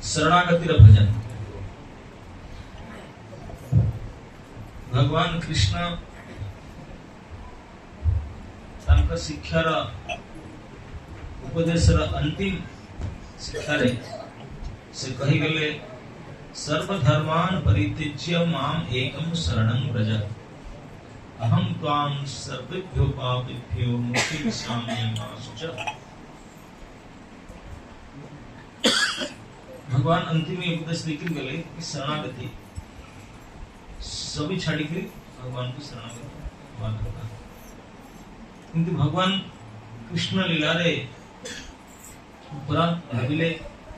शरणागतिर भजन। भगवान कृष्ण तांका शिक्षार उपदेशर अंतिम शिक्षारे से कही गले सर्वधर्मान परित्यज्य माम एकम शरणं व्रज अहम त्वां सर्वेभ्यो पापेभ्यो मोक्षयिष्यामि मा शुचः। भगवान अंतिम उपदेश देकर गले कि शरणागति सभी छाड़ी के भगवान की शरणागति। किंतु भगवान कृष्ण लीला रे उपरांत भाविले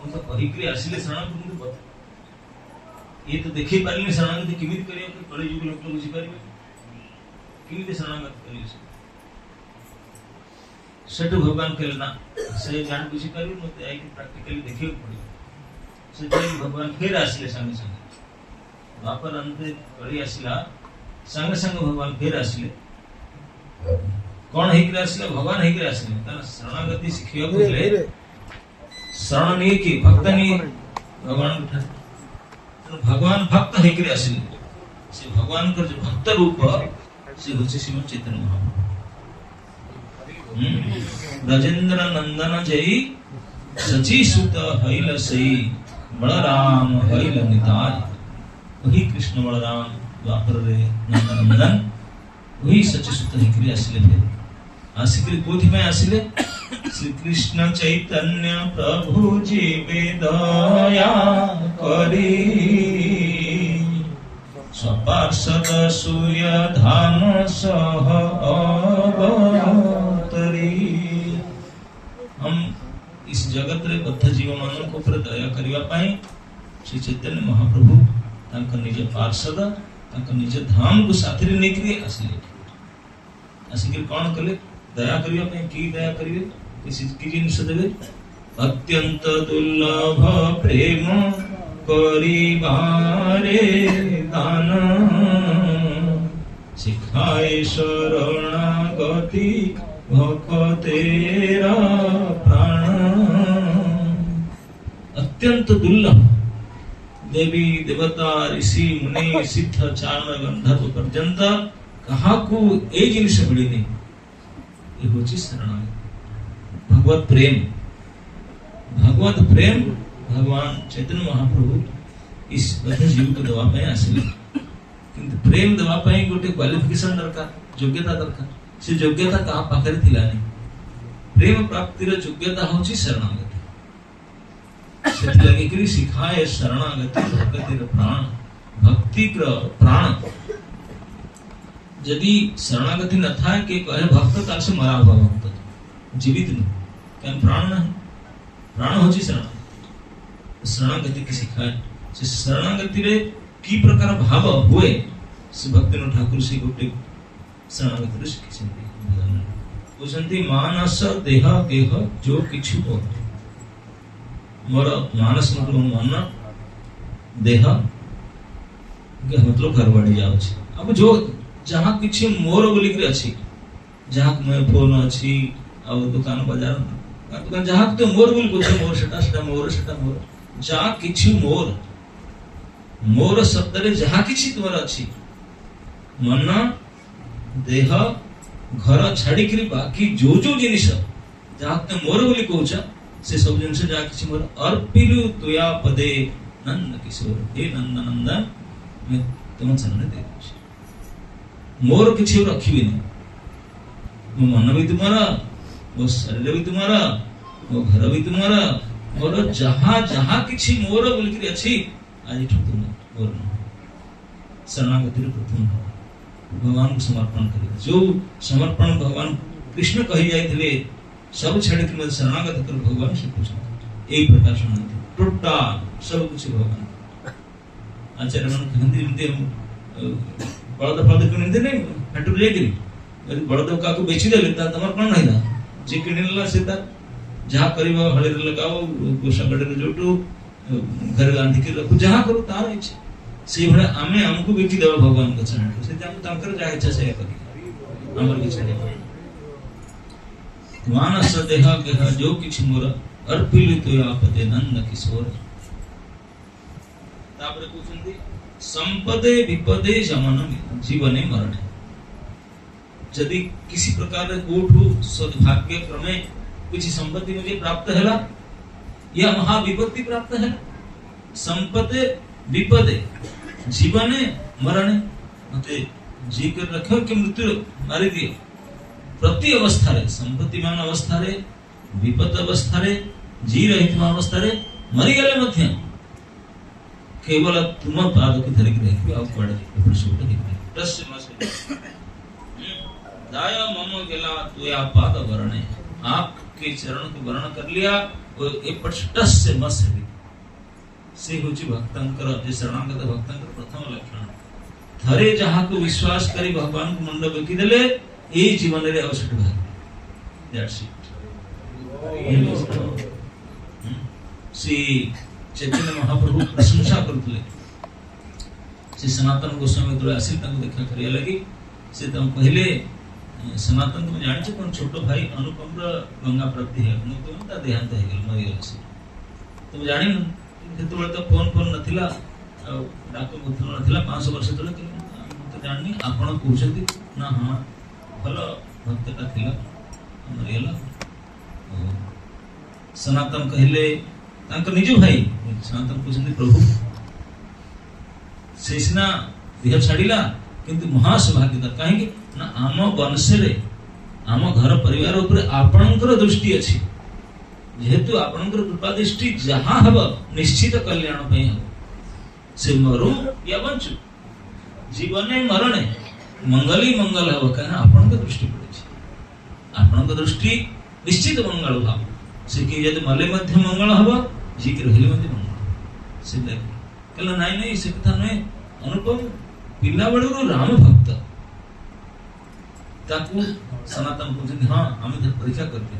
उनका कहिकरी आसिले शरणागति बता ये तो देखि पारिले शरणागति किमित करियो कि कଳି युग लोक बुझी पारिबे किमित शरणागति करियो सेटु भगवान कहले ना से जान बुझी पारिबे मते आई प्रैक्टिकली देखियो पड़ियो से भगवान फिर आसिले संगे संगे वापर अंते कଳି आसिला संगे संगे भगवान फिर आसिले कौन हेकरे आसिले भगवान हेकरे आसिले कारण शरणागति शिखियो बोले शरण नहीं की भक्त नहीं भगवान भगवान भक्त हेकरे आसिले से भगवान कर जो भक्त रूप से होचे श्रीमद् चैतन्य महाप्रभु। राजेंद्र नंदन जय सची सुत हैल सई बलराम हैल निताय। वही कृष्ण बलराम द्वापर रे नंदन वही सची सुत हेकरे आसिले फिर आसिकरी कोथि में आसिले श्री कृष्ण चैतन्य प्रभु जीवे दया करी स्वपार्षद सूर्य धाम सह अवतरी। हम इस जगत रे बद्ध जीव मान को पर दया करिवा पाई श्री चैतन्य महाप्रभु तांका निज पार्षद तांका निज धाम को साथी रे नेकरी आसिले आसिकरी कोन कले दया करिवा पाई की दया करिवे की जिनिस देवे अत्यंत दुर्लभ प्रेम करिबारे दान सिखाए शरणागति भक्तेरा प्राण। अत्यंत दुर्लभ देवी देवता ऋषि मुनि सिद्ध चारण गंधर्व पर्यंत कहा को ए जिनिस मिलिनी ये होची शरणागति। भगवत प्रेम भगवान चैतन्य महाप्रभु इस बद्ध जीव को दवा पाए आसिले किंतु प्रेम दवा पाए गोटे क्वालिफिकेशन दरकार योग्यता दरकार से योग्यता कहा पाखरे थिला नहीं। प्रेम प्राप्तिर योग्यता होची शरणागति सेति लगे कि सिखाए शरणागति भक्तिर प्राण भक्ति प्राण। यदि शरणागति न था कि कहे भक्त काल से मरा हुआ भक्त जीवित नहीं क्या प्राण नहीं प्राण होची शरणागति की सिखाए से शरणागति रे की प्रकार भाव हुए से भक्ति न ठाकुर से गोटे शरणागति रे शिखिसंती बोलसंती मानस देह गेह जो किछु हो मोर मानस मतलब मन देह गेह मतलब घर बाड़ी जाउछि अब जो जहां किछि मोर बोली के अछि जहां मैं फोन अछि आ दुकान बाजार दुकान जहां तो मोर बोली को मोर सेटा मोर जहां किछि मोर शब्द रे जहां किछि तोर अछि मन देह घर छाड़ी करी बाकी जो जो जिनिस जहां ते मोर बोली कहउछ से सब जिनिस जहां किछि मोर अर्पिलु तुया पदे नंद किशोर हे नंद नंदन मैं तुम सामने दे दूँ मोर किछि रखिबि नहीं मो मन भी तुम्हारा मो शरीर भी तुम्हारा मो घर भी तुम्हारा मोर जहां जहां किछि मोर बोली करी अछि आज तुम मोर शरणागति रे प्रथम भगवान को समर्पण करिए जो समर्पण भगवान कृष्ण कहि जाइथिले सब छाड़ी के मत शरणागत कर भगवान से पूछ एक प्रकार शरणागति टोटल सब कुछ भगवान आचार्य मन कहंती एमते बळद फळद किनते नहीं हटू ले करी यदि बळद का को बेची देले ता तमर कोन नहीं ना जे किनला से ता जहां करिबा हळे लगाओ गोसगड रे जोटू घर गांधी के रखो जहां करो तार इच्छा से भले आमे हमको बेटी देव भगवान को चरण से हम तंकर जा इच्छा से करी हमर इच्छा नहीं मानस देह गेह जो किछि मोर अर्पिली तो आपदे नंद किशोर। तापर कहउछन्ती संपदे विपदे जमन जीवने मरण। यदि किसी प्रकार कोठु सद्भाग्य क्रमे किसी संपत्ति मुझे प्राप्त हैला या महाविपत्ति प्राप्त है, संपदे विपदे जीवने मरणे मते जी कर रखो कि मृत्यु मारी दिए। प्रति अवस्था रे संपत्तिमान अवस्था रे विपद अवस्था रे जी रही अवस्था रे मरी गले मध्य केवल तुम पाद की धरिक रखियो आ पड़े एपड़ सुट दिख दस्य मासे दाया मम गेला तुया पाद वरणे। आपके चरण को वर्ण कर लिया वो एपड़ दस्य मासे से होची भक्तंकर जे शरणागत भक्तंकर प्रथम लक्षण। थरे जहा को विश्वास करी भगवान को मुंड बेकी देले ए जीवन रे अवसर भाई। That's it. श्री चैतन्य महाप्रभु प्रशंसा करथले। श्री सनातन गोस्वामी तो आसिल तंग देखा करिया लगी से तम पहले सनातन को जानि छ कोन छोटो भाई अनुपम र गंगा प्राप्ति है न तो ता देहांत है गेल मरि गेल से तुम जानि न केतबे तो फोन नथिला डाक बुद्धन नथिला 500 वर्ष तले तो जानि आपण कहउछथि ना हां भलो भक्तटा थिला मरि गेला। सनातन कहले तांक निज भाई सनातन कहउछथि प्रभु शेषना देह छाड़िला किंतु महासौभाग्यता कहीं ना आम वंश रे आम घर परिवार ऊपर आपणकर दृष्टि अछि जेहेतु आपणकर कृपा दृष्टि जहां हब निश्चित कल्याण पई हब से मरु या बंचु जीवने मरणे मंगली मंगल हब कहना आपणकर दृष्टि पड़े आपणकर दृष्टि निश्चित मंगल भाव से कि यदि मले मध्य मंगल हब जी के रहले मध्य मंगल से कहला नाई नहीं से कथा नहीं अनुपम पिला बड़ो राम भक्त ताकू सनातन को हां हम इधर परीक्षा करते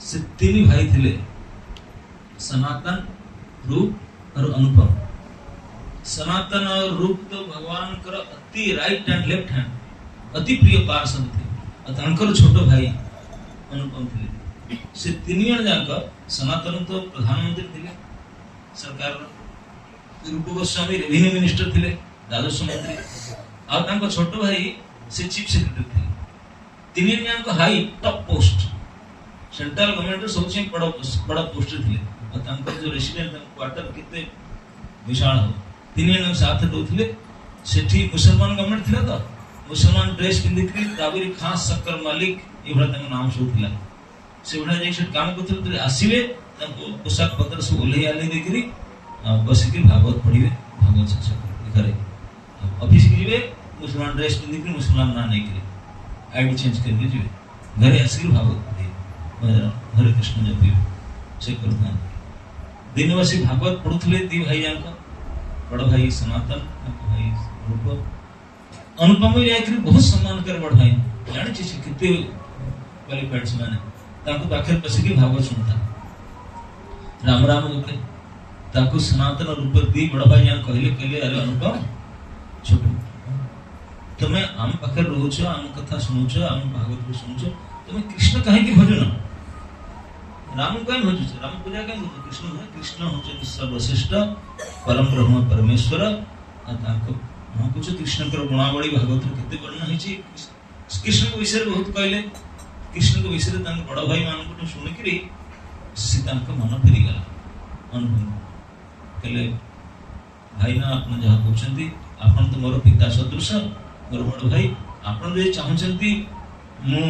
से तीन भाई थिले सनातन रूप और अनुपम। सनातन और रूप तो भगवान कर अति राइट एंड लेफ्ट हैंड अति प्रिय पार्षद थे और तांकर छोटो भाई अनुपम थिले। से तीन जन जाक सनातन तो प्रधानमंत्री थिले सरकार रूप गोस्वामी रेवेन्यू मिनिस्टर थिले राजस्व मंत्री और तांको छोटो भाई से चीफ सेक्रेटरी थे। तीन जन को high top post central government सबसे बड़ा पोस्ट थे और तांको जो रेसिडेंट क्वार्टर कितने विशाल हो तीन जन साथ रहउथिले सेठी मुसलमान गवर्नमेंट थिला तो मुसलमान ड्रेस पिंदिकरी कावेरी खास शक्कर मालिक एभला तांको नाम सब थिला से उठा जे से काम करथले आसीबे तांको पोशाक पत्र सब ओले आले देखरी बसिके भागवत पढ़िबे भागवत चर्चा करे ऑफिस के जीवे मुसलमान ड्रेस पिंदिकरी मुसलमान ना नहीं करे आईडी चेंज कर दीजिए घरे आसिक भागवत पढ़िए हरे कृष्ण जपिए से करता दिनवासी भागवत पढ़ुथले दी भाई जान बड़ भाई सनातन भाई रूप अनुपम जायकरी बहुत सम्मान कर बड़ भाई जानि छी किते क्वालिफाइड माने ताको पाखर बसिके भागवत सुनता राम राम लोके ताको सनातन रूप दी बड़ भाई जान कहले अरे अनुपम छोटो तुम्हें आम पाखर रोच आम कथा सुनुच आम भागवत को सुनुच तुम्हें कृष्ण कहीं की भजन राम कहीं भजुच राम पूजा कहीं कृष्ण कृष्ण होचि सर्वश्रेष्ठ परम ब्रह्म परमेश्वर ताको हम कुछ कृष्ण कर गुणावली भागवत केते वर्णन हिची कृष्ण के विषय बहुत कहले कृष्ण के विषय तांक बड़ भाई मान को सुनि करी से तांक मन फेरी गला अनुभव कहले भाई ना आपन जहा कहउछंती आपन तो मोर पिता सदृश मोर बड़ भाई आपन जे चाहउछंती मु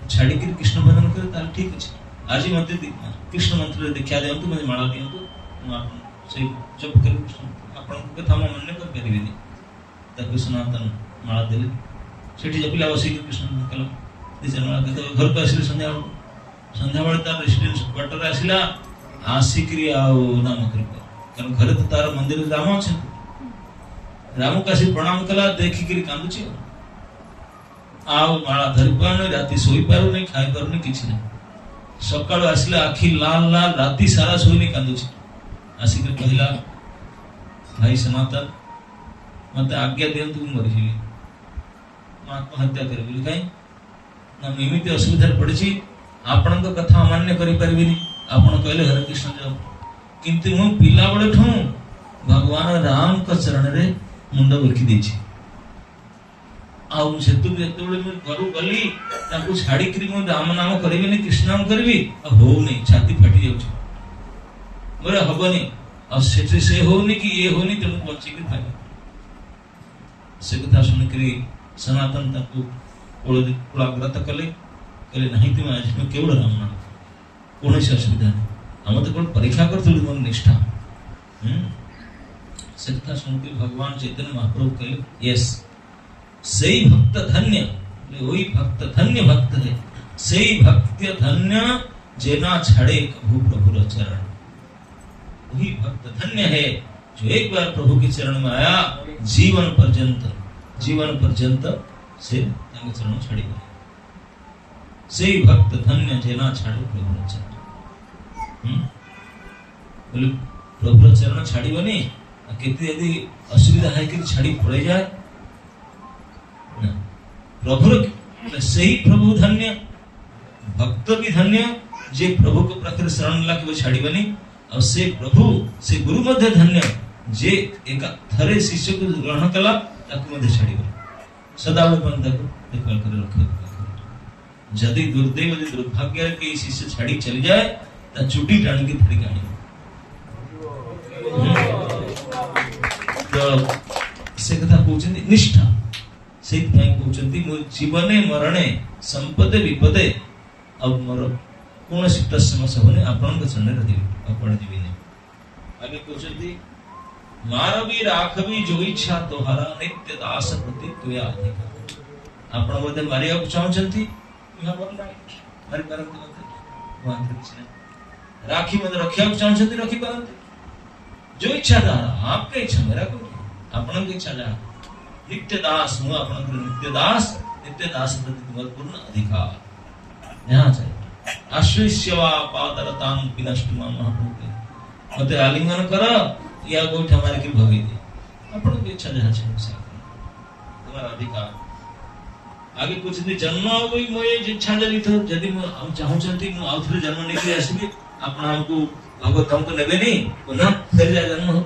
छाड़ी के कृष्ण भजन करे ताल ठीक अछि आज मते कृष्ण मंत्र दीक्षा देंतु मते माला दियंतु आपन से जप कर कृष्ण आपन को कथा मन कर परिबेनी तब सनातन माला देले सेठी जपिला वसी कृष्ण कल दिसन माला के घर पे आसिले संध्या बेला तार रेसिडेंस क्वार्टर आसिला आसिक्री आउ नाम कृपा कारण घर तो तार मंदिर राम अछि राम कासी प्रणाम कला देखि करी कांदुची आउ माला धरि पाने राती सोई पारु नै खाइ पारु नै किछि नै सकाळ आसिला आखी लाल लाल राती सारा सोई नै कांदुची आसिक कहला भाई सनातन मते आज्ञा दियंतु मरि जिवि आत्महत्या करबि काई ना एमिति असुविधा पड़छि आपण कथा अमान्य करि परबिनी आपण कहले हरे कृष्ण जप किंतु मु पिला बळे ठू भगवान राम का चरण रे मुंड रखी देछि आउ सेतु जेते बळे मु घरु गली ताकू छाडी करी मु राम नाम करबिनी कृष्ण नाम करबी हो नहीं छाती फाटी जाउछि मोरे हबनी और से होनी कि ये होनी तेणु बची कि भाई से कथा सुनिकरी सनातन ताकू कुलाग्रत कले कहले नहीं तुम आज में केवल राम नाम कौन सी असुविधा नहीं हम तो कौन परीक्षा कर मन निष्ठा से कथा सुनकर भगवान चैतन्य महाप्रभु कहले यस सही भक्त धन्य वही भक्त धन्य भक्त है सही भक्त धन्य जेना छाड़े कभू प्रभु चरण वही भक्त धन्य है जो एक बार प्रभु के चरण में आया जीवन पर्यंत से चरण छाड़ी सही भक्त धन्य जेना छाड़े प्रभु चरण बोले प्रभु चरण छाड़ी बनी केते यदि असुविधा है कि छाड़ी पड़े जाए ना प्रभु सही प्रभु धन्य भक्त भी धन्य जे प्रभु को प्रकृति शरण ला के छाड़ी बनी और से प्रभु से गुरु मध्य धन्य जे एक थरे शिष्य को ग्रहण कला ताकू मध्य छाड़ी सदाबेले बंद को देखभाल कर रखे जदि दुर्दैव यदि दुर्भाग्य के शिष्य छाड़ी चली जाए ता चुटी टाणी के धरी गाड़ी तो से कथा कहउछन्ती निष्ठा से भाई कहउछन्ती मो जीवने मरणे संपदे विपदे अब मोर कौन सी समस्या होने आपण चरण रही आपण जीविनी आगे कहउछन्ती मारवी राखवी जो इच्छा तोहारा नित्य दास प्रति तुया अधिकार आपण मते मारिया को चाहछन्ती यहा मारि परंतु मते वांत किछ राखी मते रखिया को चाहछन्ती रखी परंतु जो इच्छा तोहारा आपके इच्छा मेरा को आपण की इच्छा जा नित्य दास हूं आपण नित्य दास प्रति तुम्हारा पूर्ण अधिकार यहां चाहिए आश्रयवा पादरतां पिनष्टुमा महाप्रभु मते आलिंगन कर या गोठ हमारे की भवी दे अपन की इच्छा जहां छे तुम्हारा अधिकार आगे कुछ दिन जन्म होई मोय इच्छा जली तो यदि हम चाहू छंती मु आउथरे जन्म निकली आसीबी आपण हमको भगवत हमको नेबे नहीं पुनः फिर जा जन्म हो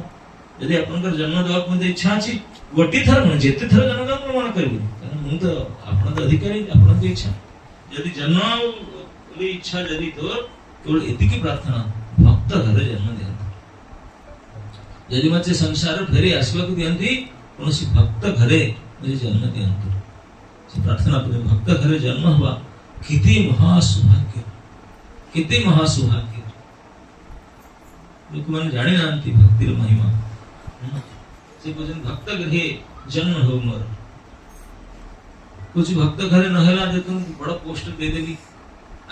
यदि अपन कर जन्म देवा मते इच्छा अछि गोटी थर न जेते थर जन्म का प्रमाण करबी कारण मु तो आपण तो अधिकारी आपण की इच्छा यदि जन्म बोली इच्छा यदि तो केवल एति की प्रार्थना भक्त घरे जन्म दियंती यदि मते संसार फेरी आसवा को दियंती कोनसी भक्त घरे मुझे जन्म दियंती से प्रार्थना करे भक्त घरे जन्म हुआ किति महासौभाग्य लोक मन जानि नांती भक्तिर महिमा से भजन भक्त घरे जन्म हो मोर कुछ भक्त घरे नहला दे तुम बड़ा पोस्ट दे देगी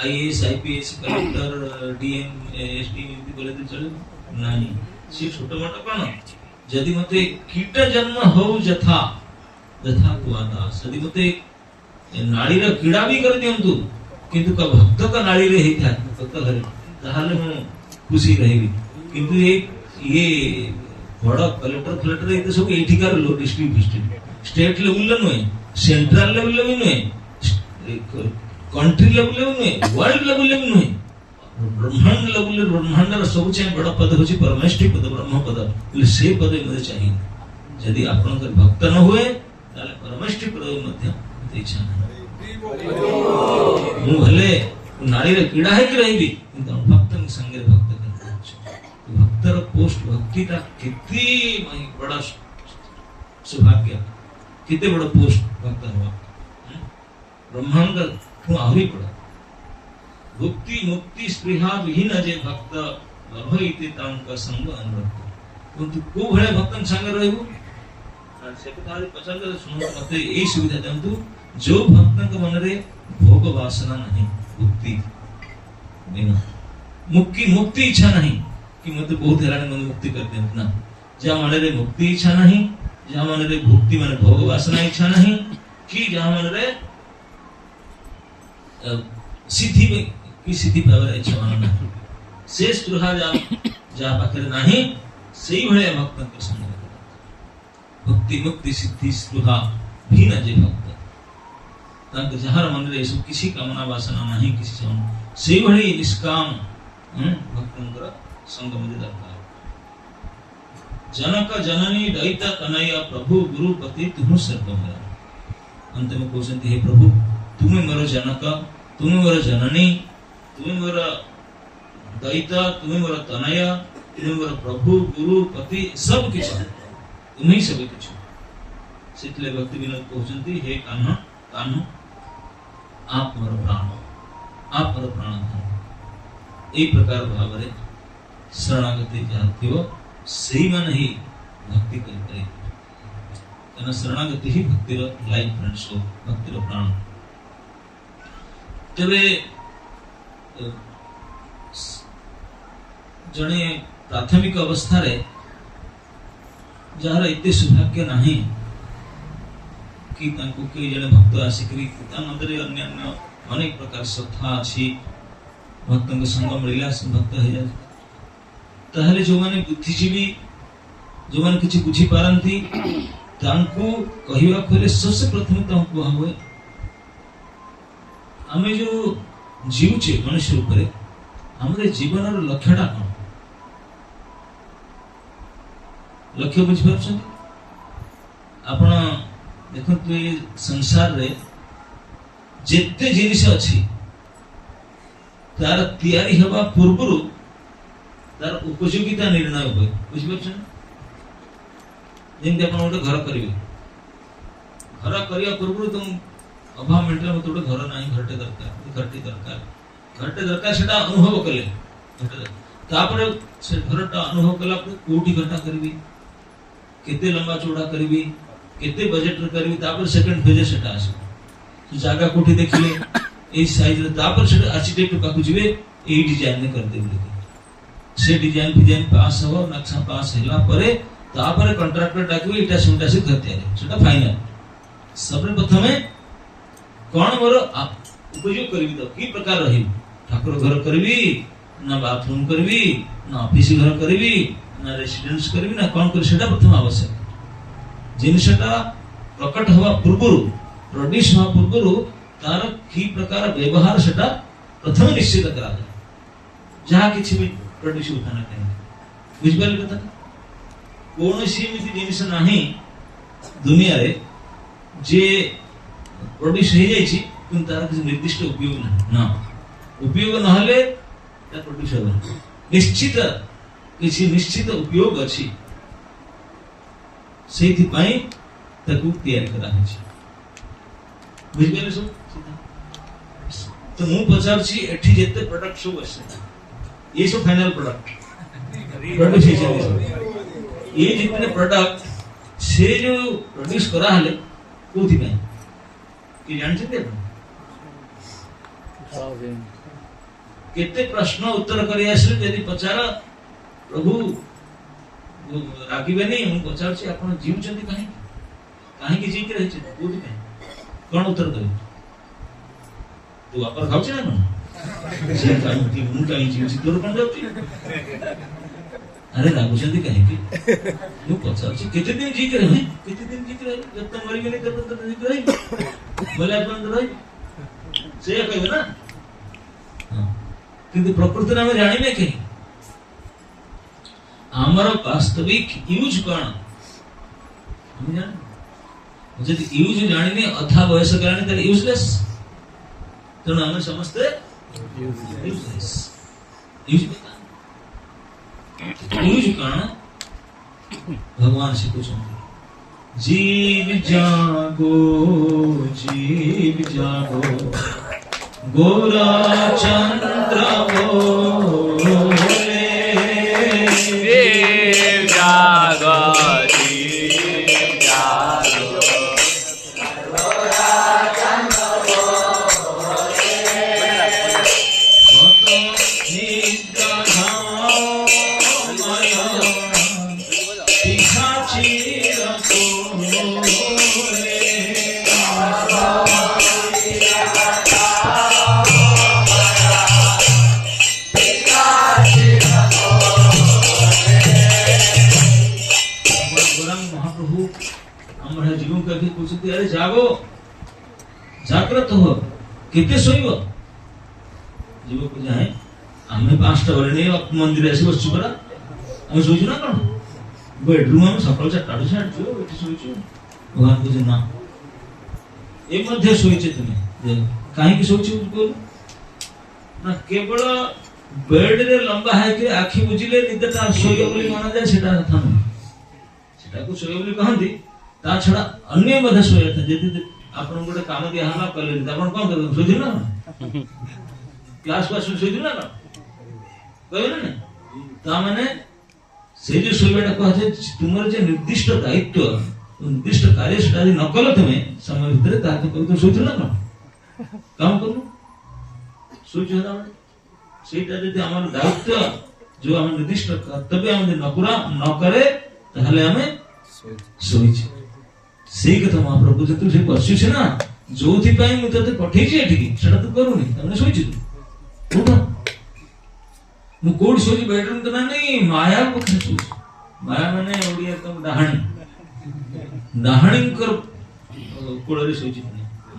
IAS IPS collector DM SD इति बोले तो चले नहीं से छोटा मोटा कोन यदि मते कीट जन्म हो जथा कुआदास यदि मते नाड़ी रे कीड़ा भी कर दियंतु किंतु का भक्त का नाड़ी रे ही था भक्त घरे ताहाले हम खुशी रहेगी किंतु ये बड़ा कलेक्टर ये सब एठिकार लो डिस्ट्रिक्ट स्टेट लेवल रे नय सेंट्रल लेवल रे नय कंट्री लेवल रे नय वर्ल्ड लेवल रे नय ब्रह्मांड लेवल ब्रह्मांड सब से बड़ा पद होची परमेष्टि पद ब्रह्म पद से पद मुझे चाहिए यदि आपन कर भक्त न हुए ताले परमेष्टि पद मध्य इच्छा नहीं मु भले नारी रे कीड़ा है कि रहबी किंतु भक्त संगे भक्त कर भक्तर पोस्ट भक्ति का कितनी बड़ा सौभाग्य कितने बड़ा पोस्ट भक्त हुआ ब्रह्मांड का आहुरी बड़ा भक्ति मुक्ति स्पृहा विहीन जे भक्त लभइति तांका संग अनुरक्त किंतु को भले भक्तन संग रहबो से कथारे पसंद सुनो मते एई सुविधा दंतु जो भक्तन के मन रे भोग वासना नहीं मुक्ति बिना मुक्ति इच्छा नहीं कि मते बहुत हेरान मन मुक्ति कर दे ना जा मन रे मुक्ति इच्छा नहीं जा मन रे भक्ति माने भोग वासना इच्छा नहीं कि जा मन रे सिद्धि की सिद्धि पावर इच्छा मानना से स्पृहा जा पाकर नहीं सही भले भक्तन के संग भक्ति मुक्ति सिद्धि स्पृहा भी न जे भक्त जार मन रे सब किसी कामना वासना नहीं किसी से भली निष्काम भक्तंकर संग मध्य दरकार। जनक जननी दैत्य कन्हैया प्रभु गुरुपति तुम सर्व मेरा। अंत में कहते हे प्रभु तुम्हें मोर जनक, तुम्हें मोर जननी, तुम्हें मोर दैत्य, तुम्हें मोर तनया, तुम्हें मोर प्रभु गुरुपति सब किछ तुम्हें सब किछ। सेतले भक्ति विनोद कहते हे कान्हा कान्हा आप मोर प्राण, आप मोर प्राणधन। ए प्रकार भाव रे शरणागति जहाँ थियो सही मन ही भक्ति करी कना शरणागति ही भक्तिर लाइफ फ्रेंड्स हो भक्तिर प्राण। तबे जने प्राथमिक अवस्था रे जार एते सौभाग्य नाही कि तांको के जने भक्त आसिकरी ता मंदिर अन्य अन्य अनेक प्रकार श्रद्धा अछि भक्तों संग मिला से भक्त हो जाए ताहले जो माने बुद्धिजीवी जो माने किछि बुझी पारंती तांको कहिवा खोले सबसे प्रथम तो हमको हुए हमें जो जीव छे मनुष्य ऊपर हमरे जीवन रो लक्ष्यटा कोन लक्ष्य बुझ पाछन आपण देखंतु ये संसार रे जेते जिनिस अछि तार तैयारी हवा पूर्वरु तार उपयोगिता निर्णय होय बुझ पाछन। जेंते आपण ओटे घर करिवे घर करिया पूर्वरु तुम अभाव मेंटल मत ओटे घर नाही घरटे दरकार सेटा अनुभव कले तापर से घरटा अनुभव कला पर कोठी घटा करबी केते लंबा चौड़ा करबी केते बजट रे करबी तापर सेकंड फेज सेटा आसे तो जागा कोठी देखिले ए साइज रे तापर से आर्किटेक्ट पाकु जिवे ए डिजाइन ने कर देबे से डिजाइन पास हो नक्शा पास हैला परे तापर कॉन्ट्रैक्टर डाकिबे इटा सुंटा से घर तैयार सेटा फाइनल सबरे प्रथमे कोन मोर उपयोग करबी तो की प्रकार रही ठाकुर घर करबी ना बाथरूम करबी ना ऑफिस घर करबी ना रेसिडेंस करबी ना कोन कर सेटा प्रथम आवश्यक जिनसेटा प्रकट हवा पूर्वरु प्रोड्यूस हवा पूर्वरु तार की प्रकार व्यवहार सेटा प्रथम निश्चित करा जाए जहाँ किसी भी प्रोड्यूस उठाना कहीं बुझ पाले कथा कौन सी मिति जिनिस नाही दुनिया रे जे प्रोड्यूस हो जाई छी किंतु तार किसी निर्दिष्ट उपयोग ना उपयोग न हले ता प्रोड्यूस हो निश्चित किसी निश्चित उपयोग अछि सेथि पई ताकू तैयार करा है बुझ पाले सब तो मु पचार छी एठी जेते प्रोडक्ट सब अछि ये सब फाइनल प्रोडक्ट प्रोड्यूस ये जितने प्रोडक्ट से जो प्रोड्यूस करा हले कोथि पे कि जानते हैं केते प्रश्न उत्तर करी आसले यदि पचार प्रभु रागिबे नहीं हम पचार छी आपण जीव चंदी काहे की जी के रहे छी कोथि पे कोन उत्तर दे तू आप खाऊ छी ना से काहे की मु काहे जीव छी तोर कोन जाउची अरे रागु चंदी काहे की मु पचार छी केते दिन जी के रहे केते दिन जी के रहे जब तक मरी नहीं तब तक जी के रहे बोले अपन रहे से कहबे ना हां किंतु प्रकृति नाम जानिबे के हमर वास्तविक यूज कोन हम जान जदि यूज जानिने अथा बयस करने त यूजलेस तो हम समझते यूजलेस यूज कोन भगवान से कुछ जीव जागो गोरा चंद्र बोले जीव जागो अरे जागो जाग जाग्रत हो केते सोइब जीवक जाए आम 5टा बेले नहीं मंदिर आस बस पड़ा आम शोचु ना कौन बेडरूम आम सकाल 4टा छाड़ी शोचु भगवान कहे ना ये मध्य शोचे तुम्हें कहीं शोचु ना केवल बेड रे लंबा है कि आखि बुझिले निदटा सोइब बोली माना जाए सेटा था न सेटा को सोइब बोली कहंदी ता छडा अन्य मध्य सोया था जति आपन गोटे काम दिया हला कले आपन कोन कर सोइदिन ना क्लास क्लास सोइदिन ना कहबे ना ता माने से जो सोइबाटा कहते तुमर जे निर्दिष्ट दायित्व निर्दिष्ट कार्य सेटा न कल तुमे समय भीतर ता तो सोइदिन ना काम करू सोच होला सेटा जति हमर दायित्व जो हम निर्दिष्ट कर्तव्य हम न करे ताहले हमें सोइछ सेई कथा महाप्रभु जे तू से पछू छे ना जोथि पई मु तते पठै छी एठी सेटा तू करूनी तने सोइछ तू उठ मु कोड सोइछ बेडरूम त नहीं माया को सोइछ माया माने ओडिया कम डाहणी कर कोड रे सोइछ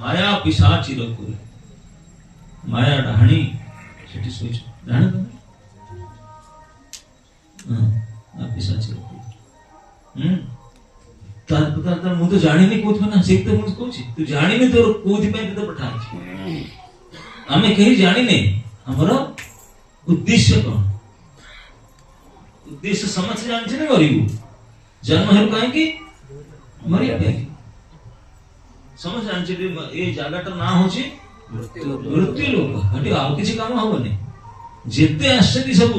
माया पिशाची रखु माया डाहणी सेठी सोइछ डाहणी हां पिशाची रखु तार पता तार मु तो जानि नहीं कोथ ना से तो मु कोछि तू जानि नहीं तोर कोथि पे तो पठाई हमें कहीं जानि नहीं हमरो उद्देश्य कोन उद्देश्य समझ जान छे ने मरिबू जन्म है काहे की मरिया पे समझ जान छे ए जागाटा ना होछि मृत्यु लोक हटी आउ किछि काम होबने जेते आश्चर्य सब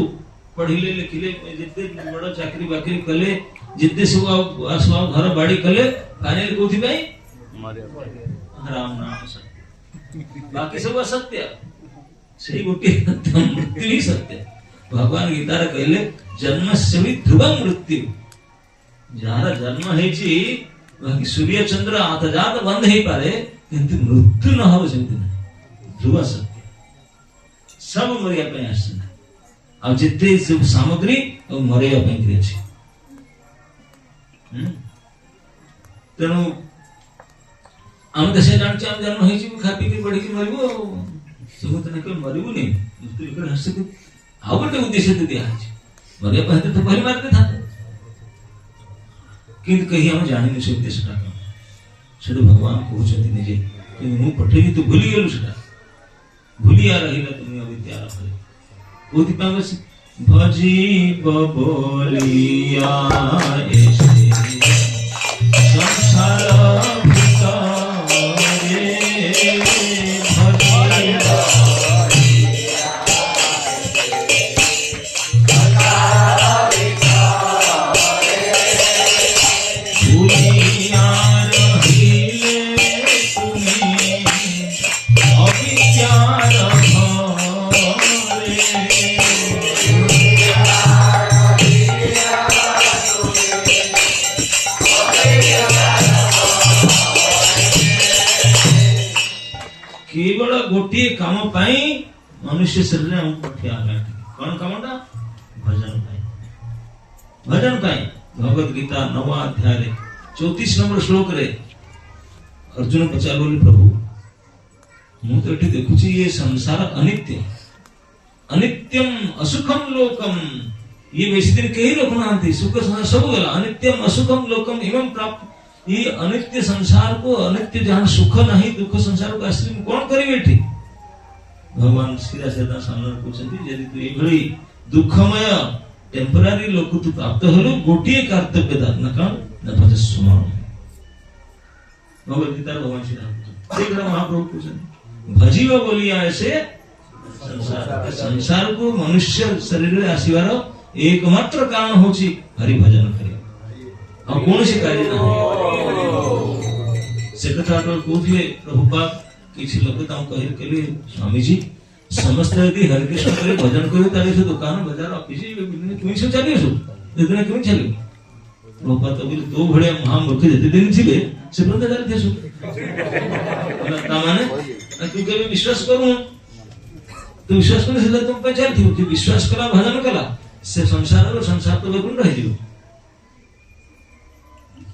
पढ़िले लिखिले जेते बड़ चाकरी बाकरी कले जितने सब घर बाड़ी कले फाइनल कोथि भाई राम नाम सत्य बाकी सब असत्य सही गोटे मृत्यु ही सत्य भगवान गीता रे कहले जन्मस्य भी ध्रुवं मृत्यु जार जन्म हेछि बाकी सूर्य चंद्र आतजात बंद हे पारे किंतु मृत्यु न हो सेमति नहीं ध्रुव सत्य सब मरिया पे आसन आ जिते सब सामग्री और मरिया पे अछि तेणु आम देशे जानचे आम जन्म होइछि खापी के पढ़ी के मरिबो सब तने के मरिबो नहीं मृत्यु कर हस्य के आ गोटे उद्देश्य दे दिया अछि मरिया पहले तो पहले मारते था किंतु कहीं हम जानि नहीं से उद्देश्यटा सेठु भगवान कहउछथि निजे कि मु पठेली तो भूली गेलु सेटा भूलिया रहिला तुम अविद्या रहे कोथि पावस भजीब बोलिया एसे संसार भितरे भजिया भूलिया रहिले तुम्हें अविद्या केवल गोटे काम पाई मनुष्य शरीर हम पठिया कौन कामटा भजन पाई भगवत गीता 9वां अध्याय 34 नंबर श्लोक रे अर्जुन पचारोली प्रभु मु तो एठी देखुची ये संसार अनित्य अनित्यम असुखम लोकम ये बेसी दिन कहीं लोक नांती सुख संसार सब गला अनित्यम असुखम लोकम एवं प्राप्त ये अनित्य संसार को अनित्य जहां सुख नहीं दुख संसार को आश्रय कौन करिवे एठी भगवान सीधा सीधा सामने पूछती यदि तू एभली दुखमय टेम्पररी लोक तू प्राप्त होलो गोटिए कर्तव्य न कौन न भजस्व भगवत गीता भगवान श्री राम देख रहा महाप्रभु पूछते भजीव बोलिया ऐसे संसार को मनुष्य शरीर रे आसीबार एकमात्र कारण होची हरि भजन करे और कौन से कार्य ना से कथा तो कहले प्रभुपाद किछि लोक ताम कहि केले स्वामी जी समस्त यदि हरि कृष्ण करे भजन करे ताले से दुकान बाजार ऑफिस तुम से चलियो सो इतने क्यों चलियो प्रभुपाद तो बोले तो भड़े महामूर्ख जते दिन थिबे से बंद कर देसु ता माने तू केबे विश्वास करू तू विश्वास करे से तुम पे चल थी विश्वास कला भजन कला से संसार रो संसार तो गुण रह जियो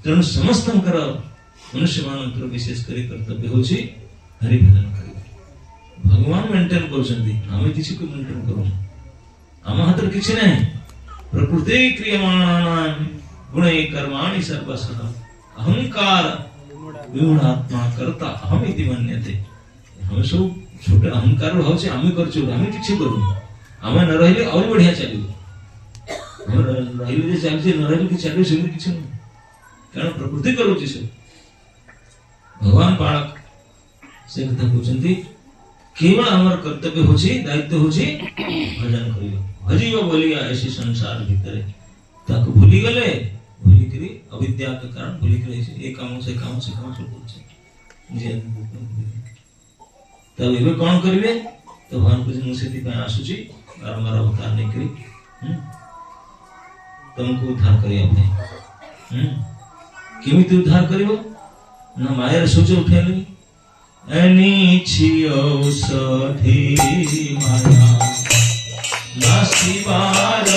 तेणु समस्तंकर मनुष्य मानकर विशेष करी कर्तव्य होछि हरि भजन करिवे। भगवान मेंटेन करछंती, आमे किछि को मेंटेन करू, आम हाथ किछि नहीं। प्रकृति क्रियमाणानां गुणै कर्माणि सर्वशः अहंकार विमूढ़ात्मा कर्ता अहम इति मन्यते। हम सब छोटे अहंकार भाव से आमे करछु, आमे किछि करू, आमे न रहिले और बढ़िया चलिबो, हम रहिले जे चलछि न रहिले कि चलिबो से किछि नहीं, कारण प्रकृति करूछि से। भगवान बालक से कथा कहउछंती केवल हमर कर्तव्य होछि, दायित्व होछि भजन करियो, भजियो बोलिया ऐसी संसार भीतर ताको भूली गले, भूली करी अविद्या के कारण भूली करी एक काम से काम से काम सब छै जे तब एबे कोन करिवे। तो भगवान को जे सेति पे आसुची बारंबार अवतार नहीं करी तुमको उद्धार करिया भाई। केमिति उद्धार करिवो ना मायर सोच उठेली एनी औषधि माया नासिबार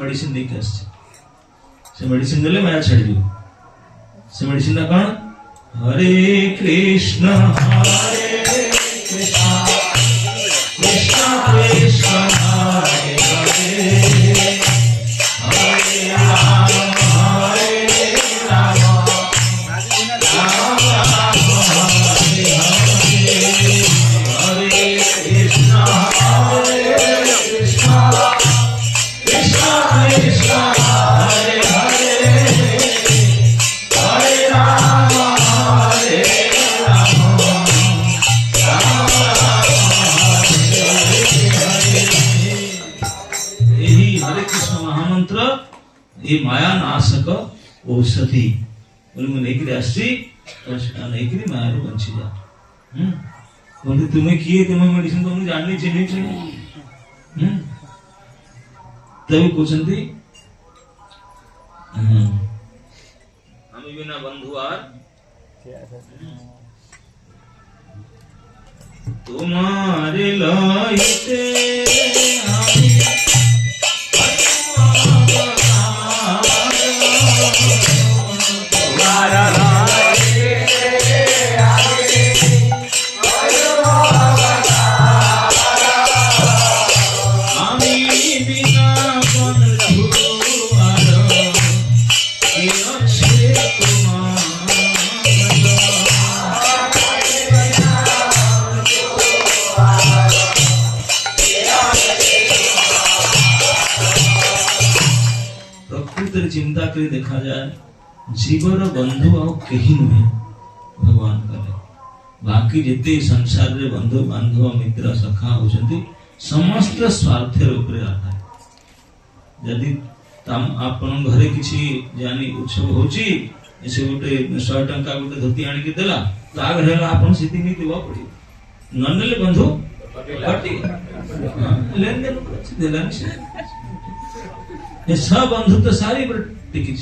मेडिसिन देके आछे, से मेडिसिन देले माया छाड़ी दियो। से मेडिसिन ना कोन हरे कृष्ण कृष्ण कृष्ण हरे हरे हरे राम राम राम हरे हरे हरे कृष्ण ये माया नाशक औषधि नहीं आसी नहीं माया बंची जा। बोलते तुम्हें किए तुम्हें मेडिसिन तुमने जाननी चाहिए। तभी कहते हम बिना बंधु आर तुम्हारे लायते चिंता कर देखा जाए जीवर बंधु आउ कहीं नुहे भगवान करे। बाकी जिते संसार रे बंधु बांधव मित्र सखा होचंती समस्त स्वार्थ ऊपर आता है। यदि तम आपन घरे किछि जानी उत्सव होची ऐसे गोटे 100 टंका गोटे धोती आनी के देला तो आग रहला आपन सिद्धि नहीं देवा पड़ी ननले बंधु पार्टी लेन देन देला नहीं ये सब बंधु तो सारी टिकी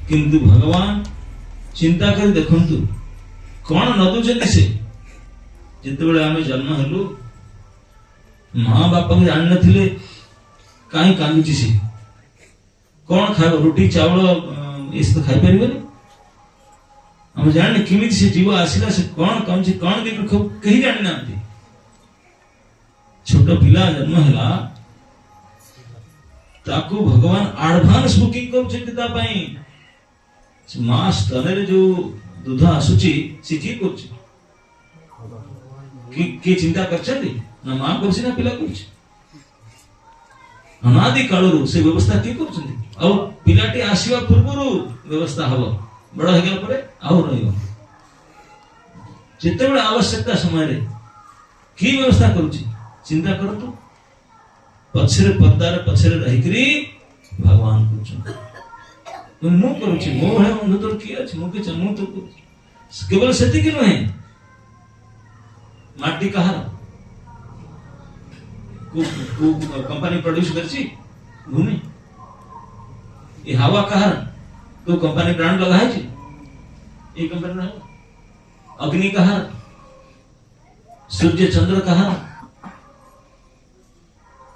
किंतु भगवान चिंता कर देखंतु कौन नदुचंती से जिते आम जन्म हेलु माँ बापा को जान नथिले कहीं कांदुची से कौन खाइब रोटी चावल ये तो खाई पारे हम जाने किमिति से जीव आसिला से कौन कौन से कौन दिन कहीं जानी ना छोट पिला जन्म है ताकू भगवान एडवांस बुकिंग कर मां स्तन जो दूध आसुची से की करछि कि चिंता करछथि ना मां करछि ना पिला करछि अनादि कालरू से व्यवस्था की करछथि और पिलाटी आसीवा पूर्वरु व्यवस्था हबो बड़ हो गेला परे आउ रहियो जेतेबेले आवश्यकता समय रे की व्यवस्था करूछि चिंता करतु पछरे पर्दार पछरे रहिकरी भगवान पूछो मु करुछि मो भले बंधु तोर किए अछि मु के चमु तो केवल सेति कि नहे माटी कहार को कंपनी प्रोड्यूस करछि भूमि ये हवा कहार को कंपनी ब्रांड लगा है ये कंपनी ना अग्नि कहार सूर्य चंद्र कहार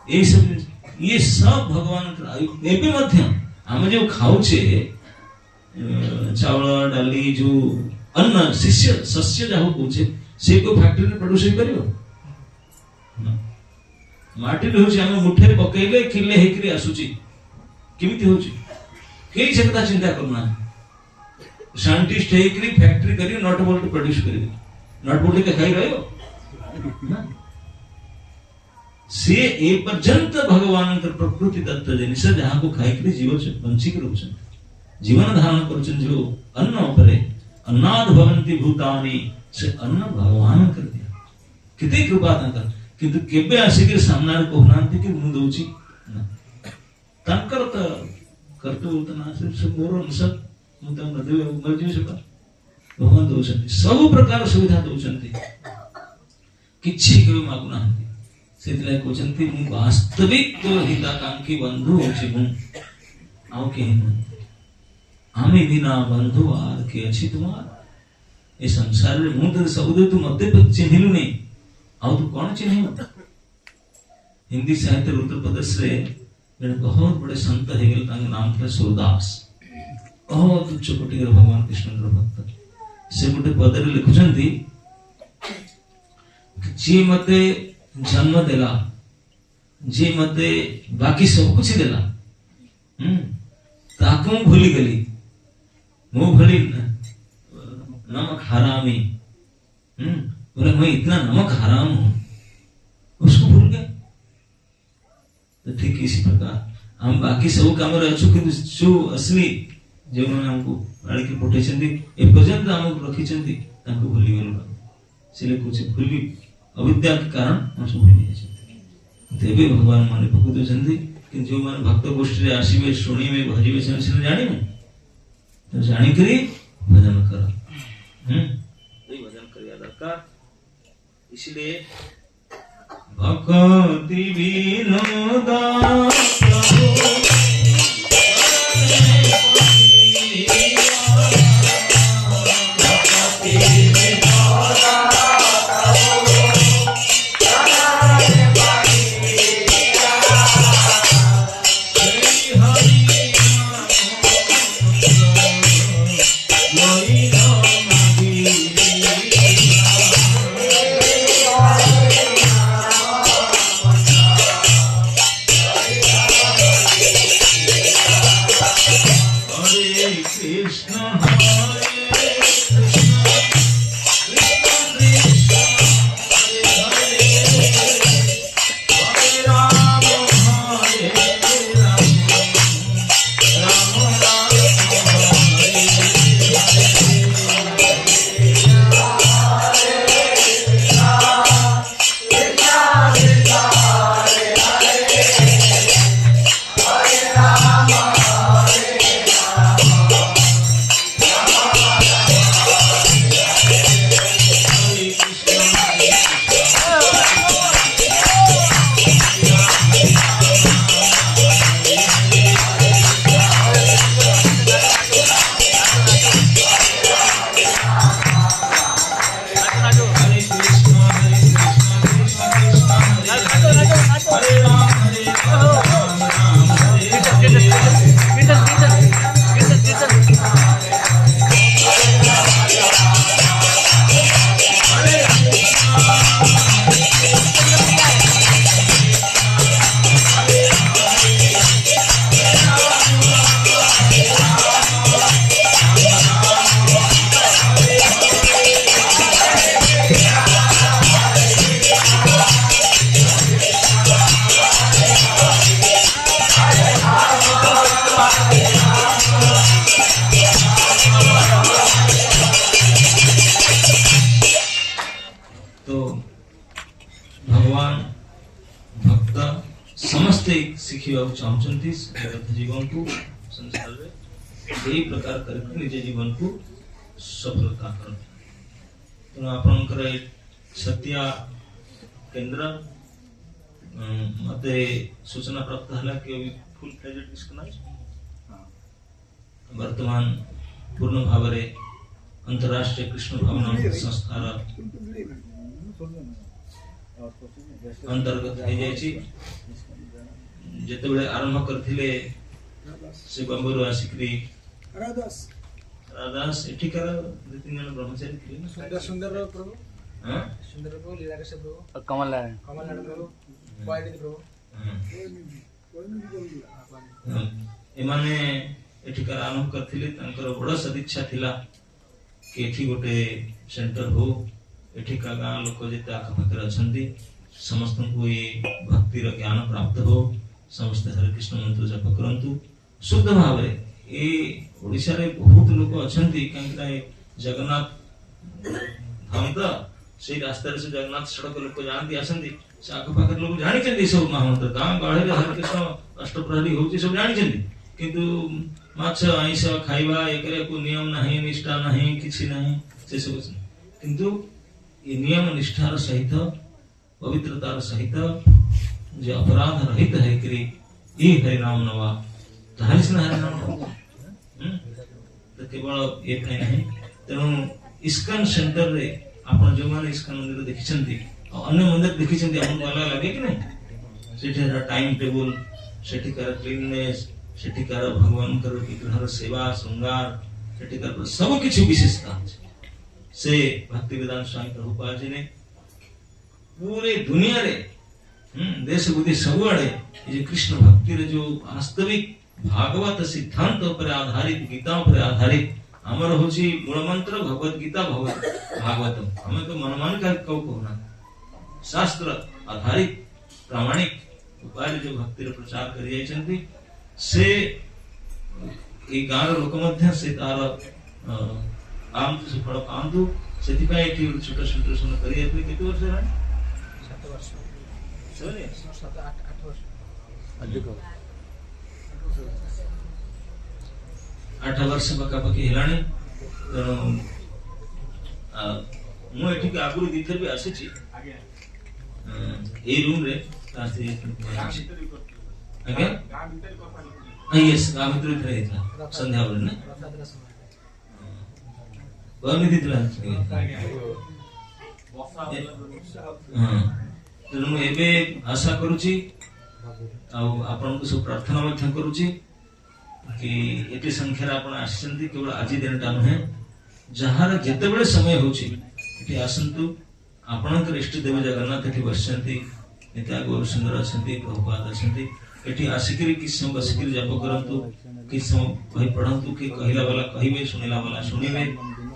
ये सब भगवान एबे मध्य हम जो खाऊचे चावल डाली जो अन्न शिष्य सस्य जाहो कहूचे से को फैक्ट्री में प्रोड्यूस करियो माटी रे होचे हम मुठे पकेले किले हेकरी आसुची केमिति होची केई सकता चिंता करना साइंटिस्ट हेकरी फैक्ट्री करियो नट बोल्ट प्रोड्यूस करियो नट बोल्ट के खाई रहियो से ए पर्यंत भगवान प्रकृति तत्व जिनिस जहां को खाई करी जीव बंची के रूप जीवन धारण करछन जो अन्न उपरे अन्नाद भवन्ति भूतानि से अन्न भगवान कर दिया किते कृपा तांकर किंतु केबे आसी के सामना रे कहनांती कि मु दोची ना तांकर त करतो उतना से मोर सब मु त नदे मर्जी से भगवान दोछन सब प्रकार सुविधा दोछन किछि के मागुना सेतले कोचंती मु वास्तविक हिताकांक्षी बंधु होछि मु आउ के आमे बिना बंधु आर के अछि तुमार ए संसार रे मु त सबदे तू मते चिन्हिलु नै आउ तू कोन चिन्हि मत हिंदी साहित्य उत्तर प्रदेश रे एक बहुत बड़े संत है गेल तांग नाम था सूरदास बहुत उच्च कोटि के भगवान कृष्ण भक्त से गोटे पद रे लिखुचंती जी मते जन्म देला जे मते बाकी सब कुछ देला ताकू भूली गली मो भली नमक हरामी बोले मैं इतना नमक हराम हूं उसको भूल गए तो ठीक इसी प्रकार हम बाकी सब काम रे अछु किंतु जो असली जो माने हमको आड़ी के पठेछंती ए पर्यंत हमको रखिछंती ताको भूली गेल सिले कुछ भूली अविद्या के कारण हम सब भूली जाछंती देवी भगवान माने भक्त जंदी कि जो माने भक्त गोष्ठी रे आसीबे सुनिबे भजिबे से जानि न तो जानि करी भजन कर ये भजन करिया दरकार इसलिए भक्ति विनोदा प्रभु शिखिया चाहते जीवन को संसार में यही प्रकार करके निज जीवन को सफलता कर तेणु आपणकर सत्या केन्द्र मते सूचना प्राप्त है कि फुल फ्लेजेड डिस्कनेक्ट वर्तमान पूर्ण भाव में अंतरराष्ट्रीय कृष्ण भावना संस्थार अंतर्गत हो जाइए जिते आरंभ करथिले से बंबरू आसिकरी राधास एठिकार दो तीन जन ब्रह्मचारी थे सुंदर प्रभु हां सुंदर प्रभु लीलाकेश प्रभु कमल नारायण प्रभु क्वालिटी प्रभु एमाने एठिकार आरंभ करथिले तांकर बड़ सदिच्छा थिला कि एठी गोटे सेंटर हो एठिका गां लोक जेते आखपाखरे अछंती समस्त को ये भक्तिर ज्ञान प्राप्त हो समस्त हरे कृष्ण मंत्र जप करंतु शुद्ध भाव रे ए ओडिसा रे बहुत लोक अछंती कांकरा जगन्नाथ धाम तो से रास्ता से जगन्नाथ सड़क लोक जानती आसंती से आखपाखरे लोक जानि चंदी सब महामंत्र गां गाळे रे हरे कृष्ण अष्टप्रहरी होची सब जानि चंदी किंतु माछ आइंस खाइबा एकरे को नियम नहीं निष्ठा नहीं किछि नहीं से सब किंतु ये नियम निष्ठार सहित पवित्रतार सहित जो अपराध रहित है कि ये हरि नाम नवा ताहली से हरि नाम तो केवल ये नहीं तेणु इस्कन सेंटर रे आपण जो माने इस्कन मंदिर देखिछंती अन्य मंदिर देखिछंती आपण वाला लगे कि नहीं सेठे टाइम टेबल सेठिकार क्लीननेस सेठिकार भगवान कर विग्रहर सेवा श्रृंगार सेठिकार सब किछ विशेषता से भक्ति वेदांत स्वामी प्रभुपाद जी ने पूरे दुनिया रे देश बुद्धि सबुआड़े ये कृष्ण भक्ति रे जो वास्तविक भागवत सिद्धांत पर आधारित गीता पर आधारित हमर होची मूल मंत्र भगवत गीता भागवतम हमें तो मनमान का कहना शास्त्र आधारित प्रामाणिक उपाय जो भक्ति रे प्रचार करि जाइछन्ती से ए गार लोक मध्य से तार आम से फल पांतु सेति पाए कि छोटा छोटा सुन करिए तो कितने वर्ष है 7 वर्ष चलिए 7 8 वर्ष अधिक 8 वर्ष पकापकी हेलाणी तेणु मु एठी के आगुरी दीथर भी आसीची ए रूम रे आसी आगे यस गाम भीतर रहइता संध्या बेले ना बनी दितला हां तेणु एबे आशा करूची आपण को सब प्रार्थना मध्य करूची कि एते संख्या आपण आछंती केवल आज दिनटा नहे जहार जेते बेले समय होची एटी आसंतु आपणकर इष्ट देव जगन्नाथ एटी बसचंती नेता गौर सुंदर अछंती प्रभुपाद अछंती एटी आसिकरी किस समय बसिकरी जप करंतु किस समय कहि पढंतु कि कहिला वाला कहिबे सुनिला वाला सुनिबे